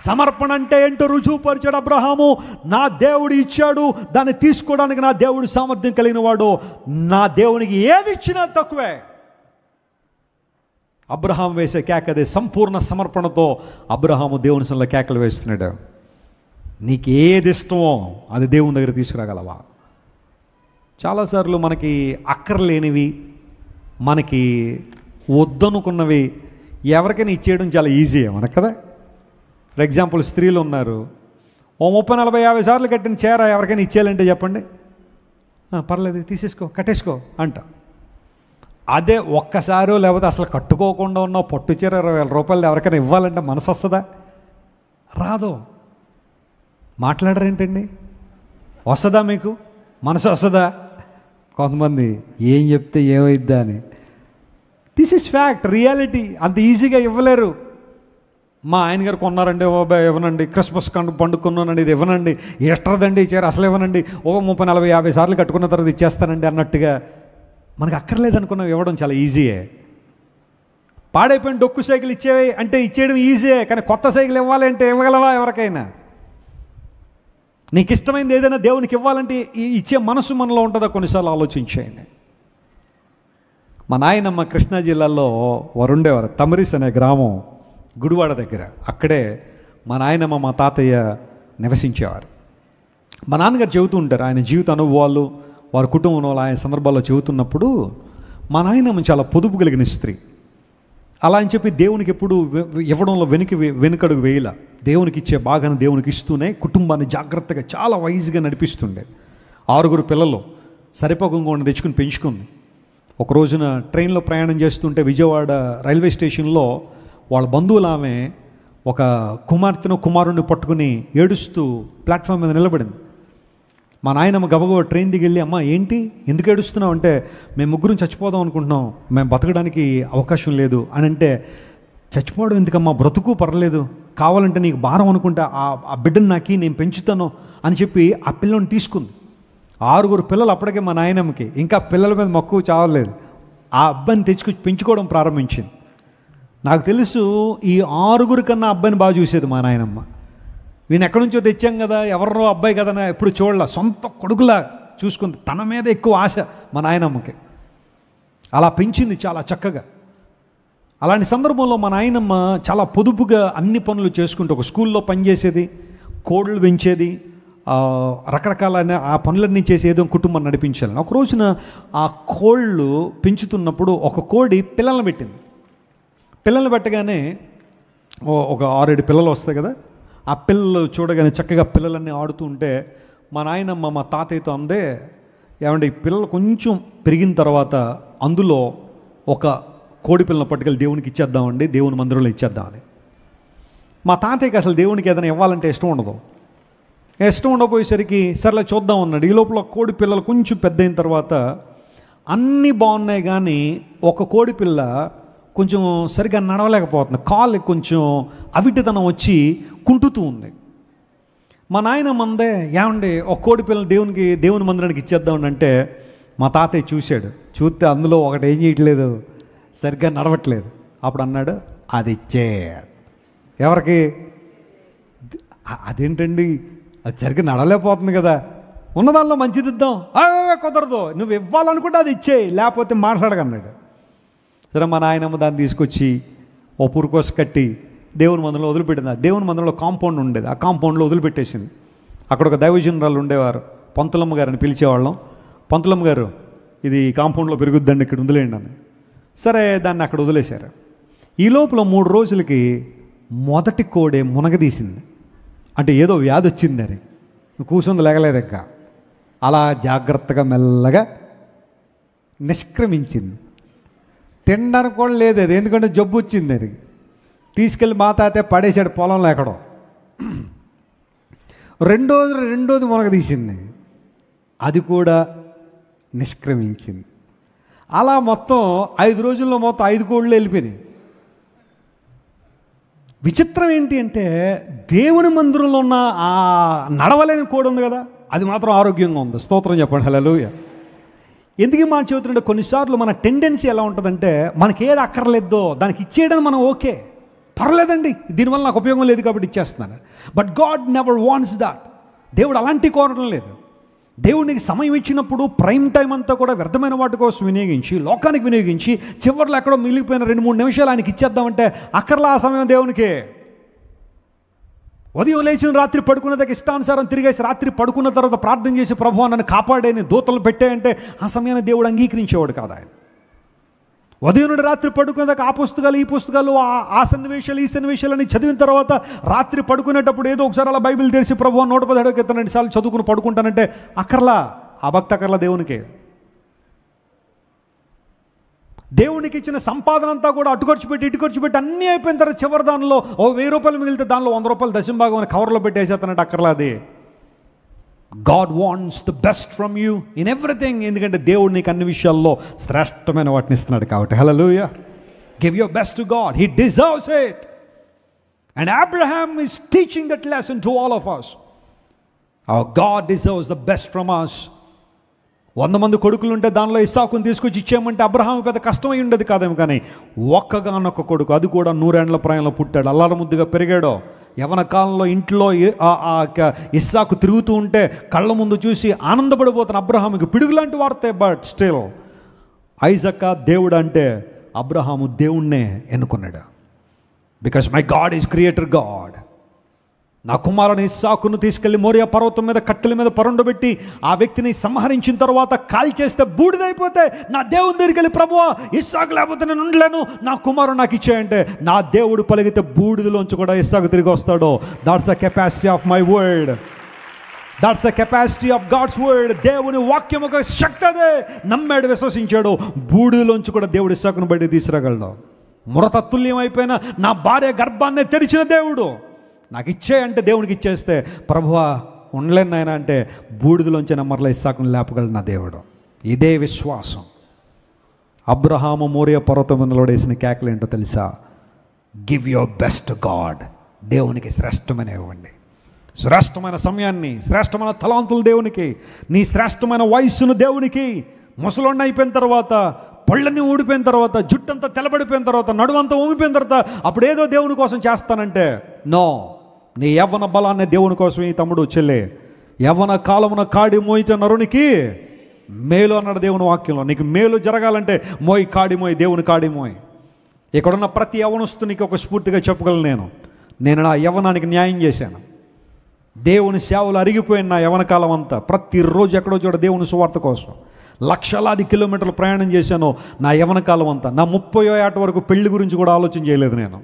సమర్పణ అంటే ఏంటో రుజువుపరిచాడు అబ్రహాము. నా దేవుడు ఇచ్చాడు, దాన్ని తీసుకోవడానికి నా దేవుడు సామర్థ్యం కలిగిన వాడు. నా దేవునికి ఏది ఇచ్చినా తక్కువే. అబ్రహాం వేసే కేకదే. సంపూర్ణ సమర్పణతో అబ్రహాము దేవుని సన్నిధిలో కేకలు వేస్తున్నాడు. నీకు ఏది ఇష్టమో అది దేవుని దగ్గర తీసుకురాగలవా? చాలాసార్లు మనకి అక్కర్లేనివి, మనకి వద్దనుకున్నవి ఎవరికైనా ఇచ్చేయడం చాలా ఈజీ మనకు కదా. ఫర్ ఎగ్జాంపుల్ స్త్రీలు ఉన్నారు, ఓ 30, 40, 50 సార్లు కట్టిన చీర ఎవరికైనా ఇచ్చేయాలంటే చెప్పండి, పర్లేదు తీసేసుకో, కట్టేసుకో అంట. అదే ఒక్కసారో లేకపోతే అసలు కట్టుకోకుండా ఉన్న పట్టు చీర 20,000 రూపాయలు ఎవరికైనా ఇవ్వాలంటే మనసు వస్తుందా? రాదు. మాట్లాడరేంటండి? వస్తుందా మీకు? మనసు వస్తుందా? కొంతమంది ఏం చెప్తే ఏమైద్దా అని. This is fact, reality. అంత ఈజీగా ఇవ్వలేరు. మా ఆయన గారు కొన్నారండి, ఓ ఇవ్వనండి. క్రిస్మస్ పండుగ కొన్నానండి, ఇది ఇవ్వనండి. ఎస్టర్దండి చీర అసలు ఇవ్వనండి. ఓ 30, 40, 50 సార్లు కట్టుకున్న తర్వాత ఇచ్చేస్తానండి అన్నట్టుగా. మనకు అక్కర్లేదు అనుకున్నాం ఇవ్వడం చాలా ఈజీయే. పాడైపోయిన డొక్కు సైకిల్ ఇచ్చేవి అంటే ఇచ్చేయడం ఈజీయే, కానీ కొత్త సైకిల్ ఇవ్వాలి అంటే ఇవ్వగలవా ఎవరికైనా? నీకు ఇష్టమైంది ఏదైనా దేవునికి ఇవ్వాలంటే ఇచ్చే మనసు మనలో ఉంటుందా? కొన్నిసార్లు ఆలోచించేయండి. మా నాయనమ్మ కృష్ణా జిల్లాలో వారు ఉండేవారు, తమరిస్ అనే గ్రామం, గుడివాడ దగ్గర. అక్కడే మా నాయనమ్మ మా తాతయ్య నివసించేవారు. మా నాన్నగారు చెబుతూ ఉంటారు ఆయన జీవిత అనుభవాలు, వారి కుటుంబంలో ఆయన సందర్భాల్లో చెబుతున్నప్పుడు, మా నాయనమ్మ చాలా పొదుపు కలిగిన స్త్రీ. అలా అని చెప్పి దేవునికి ఎప్పుడు ఇవ్వడంలో వెనుకడుగు వేయలా. దేవునికి ఇచ్చే భాగాన్ని దేవునికి ఇస్తూనే కుటుంబాన్ని జాగ్రత్తగా చాలా వైజ్గా నడిపిస్తుండే. 6 పిల్లలు సరిపోకుండా తెచ్చుకుని పెంచుకుంది. ఒక రోజున ట్రైన్లో ప్రయాణం చేస్తుంటే విజయవాడ రైల్వే స్టేషన్లో వాళ్ళ బంధువులు ఆమె ఒక కుమారుడిని పట్టుకుని ఏడుస్తూ ప్లాట్ఫామ్ మీద నిలబడింది. మా నాయనమ్మ గబగబా ట్రైన్ దిగి వెళ్ళి, అమ్మ ఏంటి, ఎందుకు ఏడుస్తున్నావు అంటే, మేము ముగ్గురం చచ్చిపోదాం అనుకుంటున్నాం, మేము బతకడానికి అవకాశం లేదు అని అంటే, చచ్చిపోవడం ఎందుకమ్మా, బ్రతుకు పర్లేదు, కావాలంటే నీకు భారం అనుకుంటా ఆ బిడ్డను నాకి నేను పెంచుతాను అని చెప్పి ఆ పిల్లని తీసుకుంది. 6 పిల్లలు అప్పటికే మా నాయనమ్మకి, ఇంకా పిల్లల మీద మక్కువ చావలేదు. ఆ అబ్బాయిని తెచ్చుకొచ్చి పెంచుకోవడం ప్రారంభించింది. నాకు తెలుసు ఈ 6 కన్నా అబ్బాయిని బాగా చూసేది మా నాయనమ్మ. వీని ఎక్కడి నుంచో తెచ్చాం కదా, ఎవరో అబ్బాయి కదా ఎప్పుడు చూడలే, సొంత కొడుకులా చూసుకుంది. తన మీద ఎక్కువ ఆశ మా నాయనమ్మకి. అలా పెంచింది చాలా చక్కగా. అలాంటి సందర్భంలో మా నాయనమ్మ చాలా పొదుపుగా అన్ని పనులు చేసుకుంటూ ఒక స్కూల్లో పనిచేసేది, కోళ్ళు పెంచేది, రకరకాలైన ఆ పనులన్నీ చేసి ఏదో కుటుంబం నడిపించాలి. ఒక రోజున ఆ కోళ్ళు పెంచుతున్నప్పుడు ఒక కోడి పిల్లల్ని పెట్టింది. పిల్లల్ని పెట్టగానే ఒక 6-7 పిల్లలు వస్తాయి కదా, ఆ పిల్లలు చూడగానే చక్కగా పిల్లలన్నీ ఆడుతూ ఉంటే మా నాయనమ్మ మా తాతయ్యతో అందే, ఏమంటే ఈ పిల్లలు కొంచెం పెరిగిన తర్వాత అందులో ఒక కోడి పిల్లలను పట్టుకెళ్ళి దేవునికి ఇచ్చేద్దామండి, దేవుని మందిరంలో ఇచ్చేద్దామని. మా తాతయ్యకి అసలు దేవునికి ఏదైనా ఇవ్వాలంటే ఇష్టం ఉండకపోయేసరికి సర్లే చూద్దాం అన్నాడు. ఈ లోపల కోడి పిల్లలు కొంచెం పెద్ద అయిన తర్వాత అన్నీ బాగున్నాయి, కానీ ఒక కోడి పిల్ల కొంచెం సరిగ్గా నడవలేకపోతుంది, కాళ్ళు కొంచెం అవిటితనం వచ్చి కుంటుతూ ఉంది. మా నాయనమ్మ అందే, ఏమండి ఒక కోడి పిల్లలు దేవుని మందిరానికి ఇచ్చేద్దామని అంటే మా తాతయ్య చూస్తే అందులో ఒకటి ఏం చేయట్లేదు, సరిగ్గా నడవట్లేదు. అప్పుడు అన్నాడు, అది ఇచ్చే. ఎవరికి? అదేంటండి, అది సరిగ్గా నడవలేకపోతుంది కదా, ఉన్నదానిలో మంచిది ఇద్దాం. కుదరదు, నువ్వు ఇవ్వాలనుకుంటే అది ఇచ్చేయి, లేకపోతే మాట్లాడగన్నాడు. సరే మా నాయనమ్మ దాన్ని తీసుకొచ్చి ఓ పురుకోస కట్టి దేవుని మందిరంలో వదిలిపెట్టింది. ఆ దేవుని మందిరంలో కాంపౌండ్ ఉండేది, ఆ కాంపౌండ్లో వదిలిపెట్టేసింది. అక్కడ ఒక దైవజనురాలు ఉండేవారు, పంతులమ్మ గారిని పిలిచేవాళ్ళం. పంతులమ్మ గారు, ఇది కాంపౌండ్లో పెరుగుద్దండి, ఇక్కడ వదిలేయండి అని. సరే దాన్ని అక్కడ వదిలేశారు. ఈ లోపల 3 రోజులకి మొదటి కోడే మునగదీసింది. అంటే ఏదో వ్యాధి వచ్చింది అని కూర్చొని లేగలేదు ఇంకా. అలా జాగ్రత్తగా మెల్లగా నిష్క్రమించింది. తినడానికి కూడా లేదు అది, ఎందుకంటే జబ్బు వచ్చింది అది. తీసుకెళ్ళి మా తాతే పడేసాడు పొలంలో ఎక్కడో. రెండోది మునగదీసింది, అది కూడా నిష్క్రమించింది. అలా మొత్తం 5 రోజుల్లో మొత్తం 5 కోళ్ళు వెళ్ళిపోయినాయి. విచిత్రం ఏంటి అంటే, దేవుని మందిరంలో ఉన్న ఆ నడవలేని కోడి ఉంది కదా, అది మాత్రం ఆరోగ్యంగా ఉంది. స్తోత్రం చెప్పండి, హల్లెలూయా. ఎందుకు మాట చెబుతుంటే, కొన్నిసార్లు మన టెండెన్సీ ఎలా ఉంటుందంటే, మనకి ఏది అక్కర్లేదో దానికి ఇచ్చేయడం మనం ఓకే, పర్లేదండి, దీనివల్ల నాకు ఉపయోగం లేదు కాబట్టి ఇచ్చేస్తున్నాను. But God never wants that. దేవుడు అలాంటి కోరడం లేదు. దేవునికి సమయం ఇచ్చినప్పుడు ప్రైమ్ టైం అంతా కూడా వ్యర్థమైన వాటి కోసం వినియోగించి, లోకానికి వినియోగించి, చివరిలో ఎక్కడో మిగిలిపోయిన 2-3 నిమిషాలు ఆయనకి ఇచ్చేద్దామంటే అక్కర్లా ఆ సమయం దేవునికే. ఉదయం లేచిన రాత్రి పడుకున్నదాకా ఇష్టానుసారం తిరిగేసి రాత్రి పడుకున్న తర్వాత ప్రార్థన చేసి ప్రభువా నన్ను కాపాడేని దూతలు పెట్టాయంటే ఆ సమయాన్ని దేవుడు అంగీకరించేవాడు కాదు ఆయన. ఉదయం నుండి రాత్రి పడుకునేదాకా ఆ పుస్తకాలు ఈ పుస్తకాలు ఆ సన్నివేశాలు ఈ సన్నివేశాలని చదివిన తర్వాత రాత్రి పడుకునేటప్పుడు ఏదో ఒకసారి అలా బైబిల్ తెరిచి ప్రభువా 117 కీర్తన 2 సార్లు చదువుకుని పడుకుంటానంటే అక్కర్లా, ఆ భక్తి అక్కర్లా దేవునికే. దేవునికి ఇచ్చిన సంపాదన అంతా కూడా అటు ఖర్చు పెట్టి ఇటు ఖర్చు పెట్టి అన్నీ అయిపోయిన తర్వాత చివరి దానిలో ఓ 1000 రూపాయలు మిగిలితే దానిలో 100 రూపాయలు దశంభాగం అని కవర్లో పెట్టేసేస్తానంటే అక్కర్లా. అది God wants the best from you in everything. ఎందుకంటే దేవుడు నీకు అన్ని విషయాల్లో శ్రేష్టమైన వాటిని ఇస్తున్నాడు కాబట్టి. Hallelujah. Give your best to God, he deserves it. And Abraham is teaching that lesson to all of us. Our God deserves the best from us. 100 మంది కొడుకులు ఉంటే దానిలో ఇస్సాకుని తీసుకొచ్చి ఇచ్చేయమంటే అబ్రహాం పెద్ద కష్టమై ఉండేది కాదేమో, కానీ ఒక్కగానొక్క కొడుకు, అది కూడా 100 ఏండ్ల ప్రాయంలో పుట్టాడు, అల్లార ముద్దుగా పెరిగాడు. యవన కాలంలో ఇంట్లో ఇస్సాకు తిరుగుతూ ఉంటే కళ్ళ ముందు చూసి ఆనందపడిపోతున్న అబ్రహాముకి పిడుగులాంటి వార్తే. బట్ స్టిల్ ఐజాక్ దేవుడు అంటే అబ్రహాము దేవుణ్ణే ఎన్నుకున్నాడు. Because my God is creator God. నా కుమారుని ఇస్సాకును తీసుకెళ్లి మోరియా పర్వతం మీద కట్టెల మీద పరుండబెట్టి ఆ వ్యక్తిని సంహరించిన తర్వాత కాల్ చేస్తే బూడిదైపోతే నా దేవుని దగ్గరికి వెళ్ళి, ప్రభువా ఇస్సాకు లేకపోతే నేను ఉండలేను, నా కుమారుడు నాకు ఇచ్చేయంటే నా దేవుడు పలిగితే బూడిదలోంచి కూడా ఇస్సాకు తిరిగి వస్తాడు. That's the capacity of my word. That's the capacity of God's word. దేవుని వాక్యం ఒక శక్తి, అదే నమ్మాడు, విశ్వసించాడు, బూడిదలోంచి కూడా దేవుడు ఇస్సాకును బయట తీసుకురాగలడు. మృతతుల్యం అయిపోయిన నా భార్య గర్భాన్ని తెరిచిన దేవుడు నాకు ఇచ్చేయంటే దేవునికి ఇచ్చేస్తే, ప్రభువా ఉండలేను నాయన అంటే బూడిదలోంచి మరలా ఇస్సాకును లేపగలడు నా దేవుడు. ఇదే విశ్వాసం. అబ్రహాము మోరియా పర్వతం మీద వేసిన కేకలు ఏంటో తెలుసా? Give your best God. దేవునికి శ్రేష్టమైన ఇవ్వండి, శ్రేష్టమైన సమయాన్ని, శ్రేష్టమైన తలాంతులు దేవునికి, నీ శ్రేష్టమైన వయస్సును దేవునికి. ముసలోడిని అయిపోయిన తర్వాత, పళ్ళన్నీ ఊడిపోయిన తర్వాత, జుట్టంతా తెల్లబడిపోయిన తర్వాత, నడువంతా ఊగిపోయిన తర్వాత అప్పుడు ఏదో దేవుని కోసం చేస్తానంటే నో. నీ యవ్వన బలాన్ని దేవుని కోసం ఈ తమ్ముడు చెల్లె. యవ్వన కాలమున కాడి మోయిత నరునికి మేలు అన్నాడు దేవుని వాక్యంలో. నీకు మేలు జరగాలంటే మోయి కాడి మోయి, దేవుని కాడి మోయి. ఇక్కడున్న ప్రతి యవ్వనస్తునికి ఒక స్ఫూర్తిగా చెప్పగలను, నేను నా యవ్వనానికి న్యాయం చేశాను. దేవుని సేవలు అరిగిపోయిన నా యవ్వన కాలం అంతా ప్రతిరోజు ఎక్కడో చోట దేవుని సువార్త కోసం లక్షలాది కిలోమీటర్లు ప్రయాణం చేశాను నా యవ్వన కాలం అంతా. నా 30వ ఏట వరకు పెళ్లి గురించి కూడా ఆలోచన చేయలేదు నేను.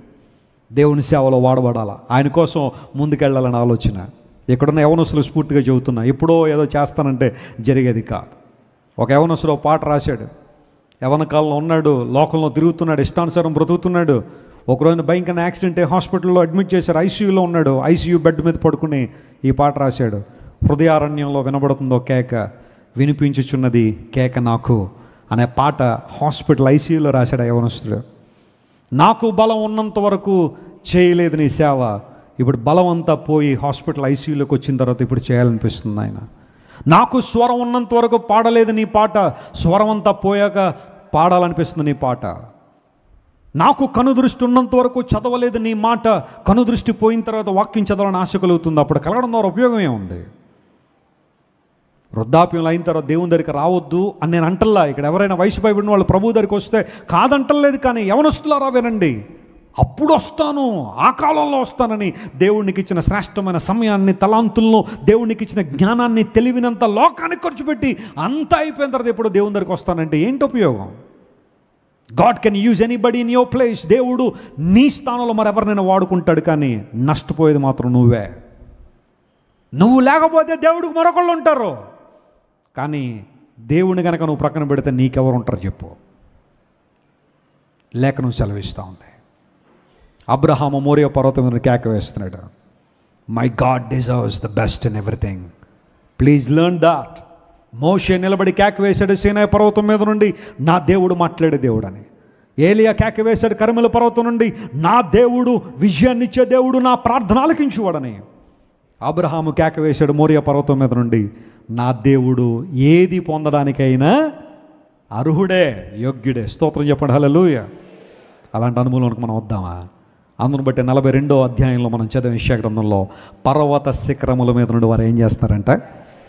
దేవుని సేవలో వాడబడాలా, ఆయన కోసం ముందుకెళ్ళాలని ఆలోచన. ఇక్కడున్న యవనస్తులు స్ఫూర్తిగా చెబుతున్నా, ఎప్పుడో ఏదో చేస్తానంటే జరిగేది కాదు. ఒక యవనస్తుడు ఒక పాట రాశాడు. యవన కాలంలో ఉన్నాడు, లోకంలో తిరుగుతున్నాడు, ఇష్టానుసారం బ్రతుకుతున్నాడు. ఒకరోజు భయంకర యాక్సిడెంట్ హాస్పిటల్లో అడ్మిట్ చేశారు, ఐసీయూలో ఉన్నాడు. ఐసీయూ బెడ్ మీద పడుకుని ఈ పాట రాశాడు. హృదయారణ్యంలో వినబడుతుందో కేక, వినిపించుచున్నది కేక నాకు అనే పాట హాస్పిటల్ ఐసీయూలో రాశాడు ఆ యవనస్తుడు. నాకు బలం ఉన్నంత వరకు చేయలేదు నీ సేవ, ఇప్పుడు బలం అంతా పోయి హాస్పిటల్ ఐసీయూలోకి వచ్చిన తర్వాత ఇప్పుడు చేయాలనిపిస్తుంది ఆయన. నాకు స్వరం ఉన్నంత వరకు పాడలేదు నీ పాట, స్వరం అంతా పోయాక పాడాలనిపిస్తుంది నీ పాట. నాకు కనుదృష్టి ఉన్నంత వరకు చదవలేదు నీ మాట, కనుదృష్టి పోయిన తర్వాత వాక్యం చదవాలని ఆశ కలుగుతుంది. అప్పుడు కలగడం ద్వారా ఉపయోగం ఏముంది? వృద్ధాప్యంలో అయిన తర్వాత దేవుని దగ్గరికి రావద్దు అని నేను అంటల్లా. ఇక్కడ ఎవరైనా వయసు పైబడిన వాళ్ళు ప్రభు దగ్గరికి వస్తే కాదంటలేదు, కానీ యవనస్తులారా వినండి, అప్పుడు వస్తాను, ఆ కాలంలో వస్తానని దేవునికి ఇచ్చిన శ్రేష్టమైన సమయాన్ని, తలాంతులను, దేవునికి ఇచ్చిన జ్ఞానాన్ని, తెలివినంత లోకానికి ఖర్చు పెట్టి అంతా అయిపోయిన తర్వాత ఎప్పుడు దేవుని దగ్గరికి వస్తానంటే ఏంటి ఉపయోగం? God can use anybody in your place. దేవుడు నీ స్థానంలో మరెవరినైనా వాడుకుంటాడు, కానీ నష్టపోయేది మాత్రం నువ్వే. నువ్వు లేకపోతే దేవుడికి మరొకళ్ళు ఉంటారు, కానీ దేవుని కనుక నువ్వు ప్రక్కన పెడితే నీకెవరు ఉంటారు చెప్పు? లేఖనం సెలవిస్తూ ఉంది. అబ్రహాము మోరియా పర్వతం మీద కేక వేస్తున్నాడు, my God deserves the best in everything, please learn that. Moshe నిలబడి కేక వేశాడు సీనాయి పర్వతం మీద నుండి, నా దేవుడు మాట్లాడే దేవుడు అని. ఏలియా కేక వేశాడు కర్మెలు పర్వతం నుండి, నా దేవుడు విజయాన్ని ఇచ్చే దేవుడు, నా ప్రార్థన ఆలకించువాడని. అబ్రహాము కేక వేశాడు మోరియా పర్వతం మీద నుండి, నా దేవుడు ఏది పొందడానికైనా అర్హుడే, యోగ్యుడే. స్తోత్రం చెప్పండి, హల్లెలూయా. అలాంటి అనుభవంలోకి మనం వద్దామా? అందును బట్టి 42వ అధ్యాయంలో మనం చదివే యెషయా గ్రంథంలో పర్వత శిఖరముల మీద నుండి వారు ఏం చేస్తారంట?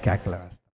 కేకలు వేస్తారు.